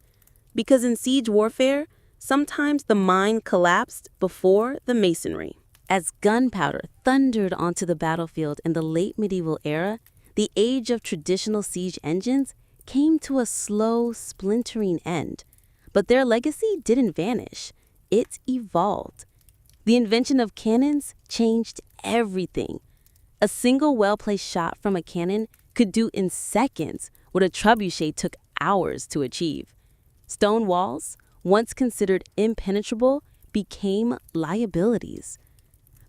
Speaker 2: Because in siege warfare, sometimes the mind collapsed before the masonry.
Speaker 1: As gunpowder thundered onto the battlefield in the late medieval era, the age of traditional siege engines came to a slow, splintering end. But their legacy didn't vanish. It evolved. The invention of cannons changed everything. A single well-placed shot from a cannon could do in seconds what a trebuchet took hours to achieve. Stone walls, once considered impenetrable, became liabilities.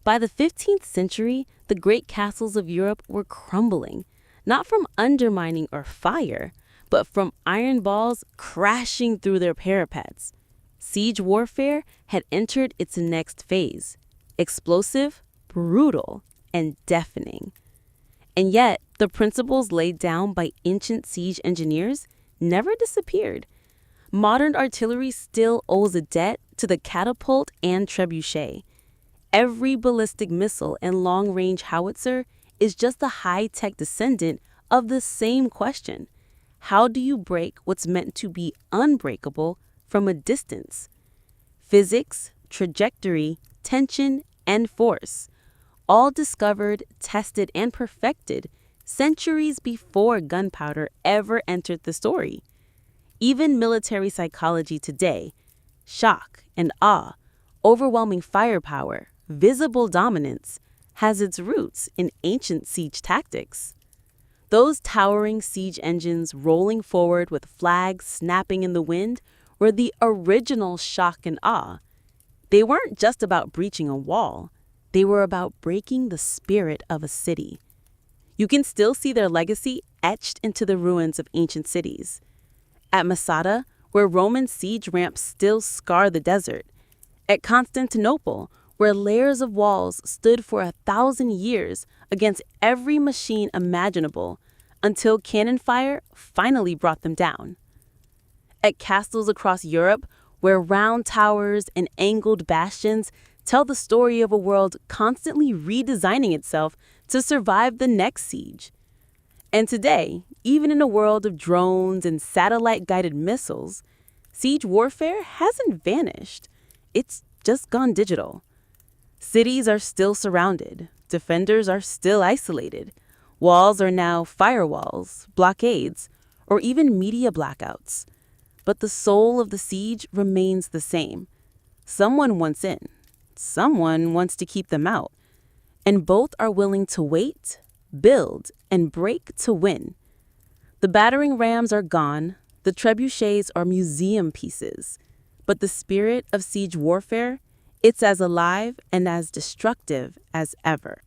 Speaker 1: By the 15th century, the great castles of Europe were crumbling, not from undermining or fire, but from iron balls crashing through their parapets. Siege warfare had entered its next phase: explosive, brutal, and deafening. And yet, the principles laid down by ancient siege engineers never disappeared. Modern artillery still owes a debt to the catapult and trebuchet. Every ballistic missile and long-range howitzer is just a high-tech descendant of the same question. How do you break what's meant to be unbreakable from a distance? Physics, trajectory, tension, and force, all discovered, tested, and perfected centuries before gunpowder ever entered the story. Even military psychology today, shock and awe, overwhelming firepower, visible dominance, has its roots in ancient siege tactics. Those towering siege engines rolling forward with flags snapping in the wind were the original shock and awe. They weren't just about breaching a wall. They were about breaking the spirit of a city.
Speaker 3: You can still see their legacy etched into the ruins of ancient cities. At Masada, where Roman siege ramps still scar the desert. At Constantinople, where layers of walls stood for 1,000 years against every machine imaginable until cannon fire finally brought them down. At castles across Europe, where round towers and angled bastions tell the story of a world constantly redesigning itself to survive the next siege. And today, even in a world of drones and satellite-guided missiles, siege warfare hasn't vanished. It's just gone digital. Cities are still surrounded. Defenders are still isolated. Walls are now firewalls, blockades, or even media blackouts. But the soul of the siege remains the same. Someone wants in. Someone wants to keep them out. And both are willing to wait, build, and break to win. The battering rams are gone. The trebuchets are museum pieces. But the spirit of siege warfare, it's as alive and as destructive as ever.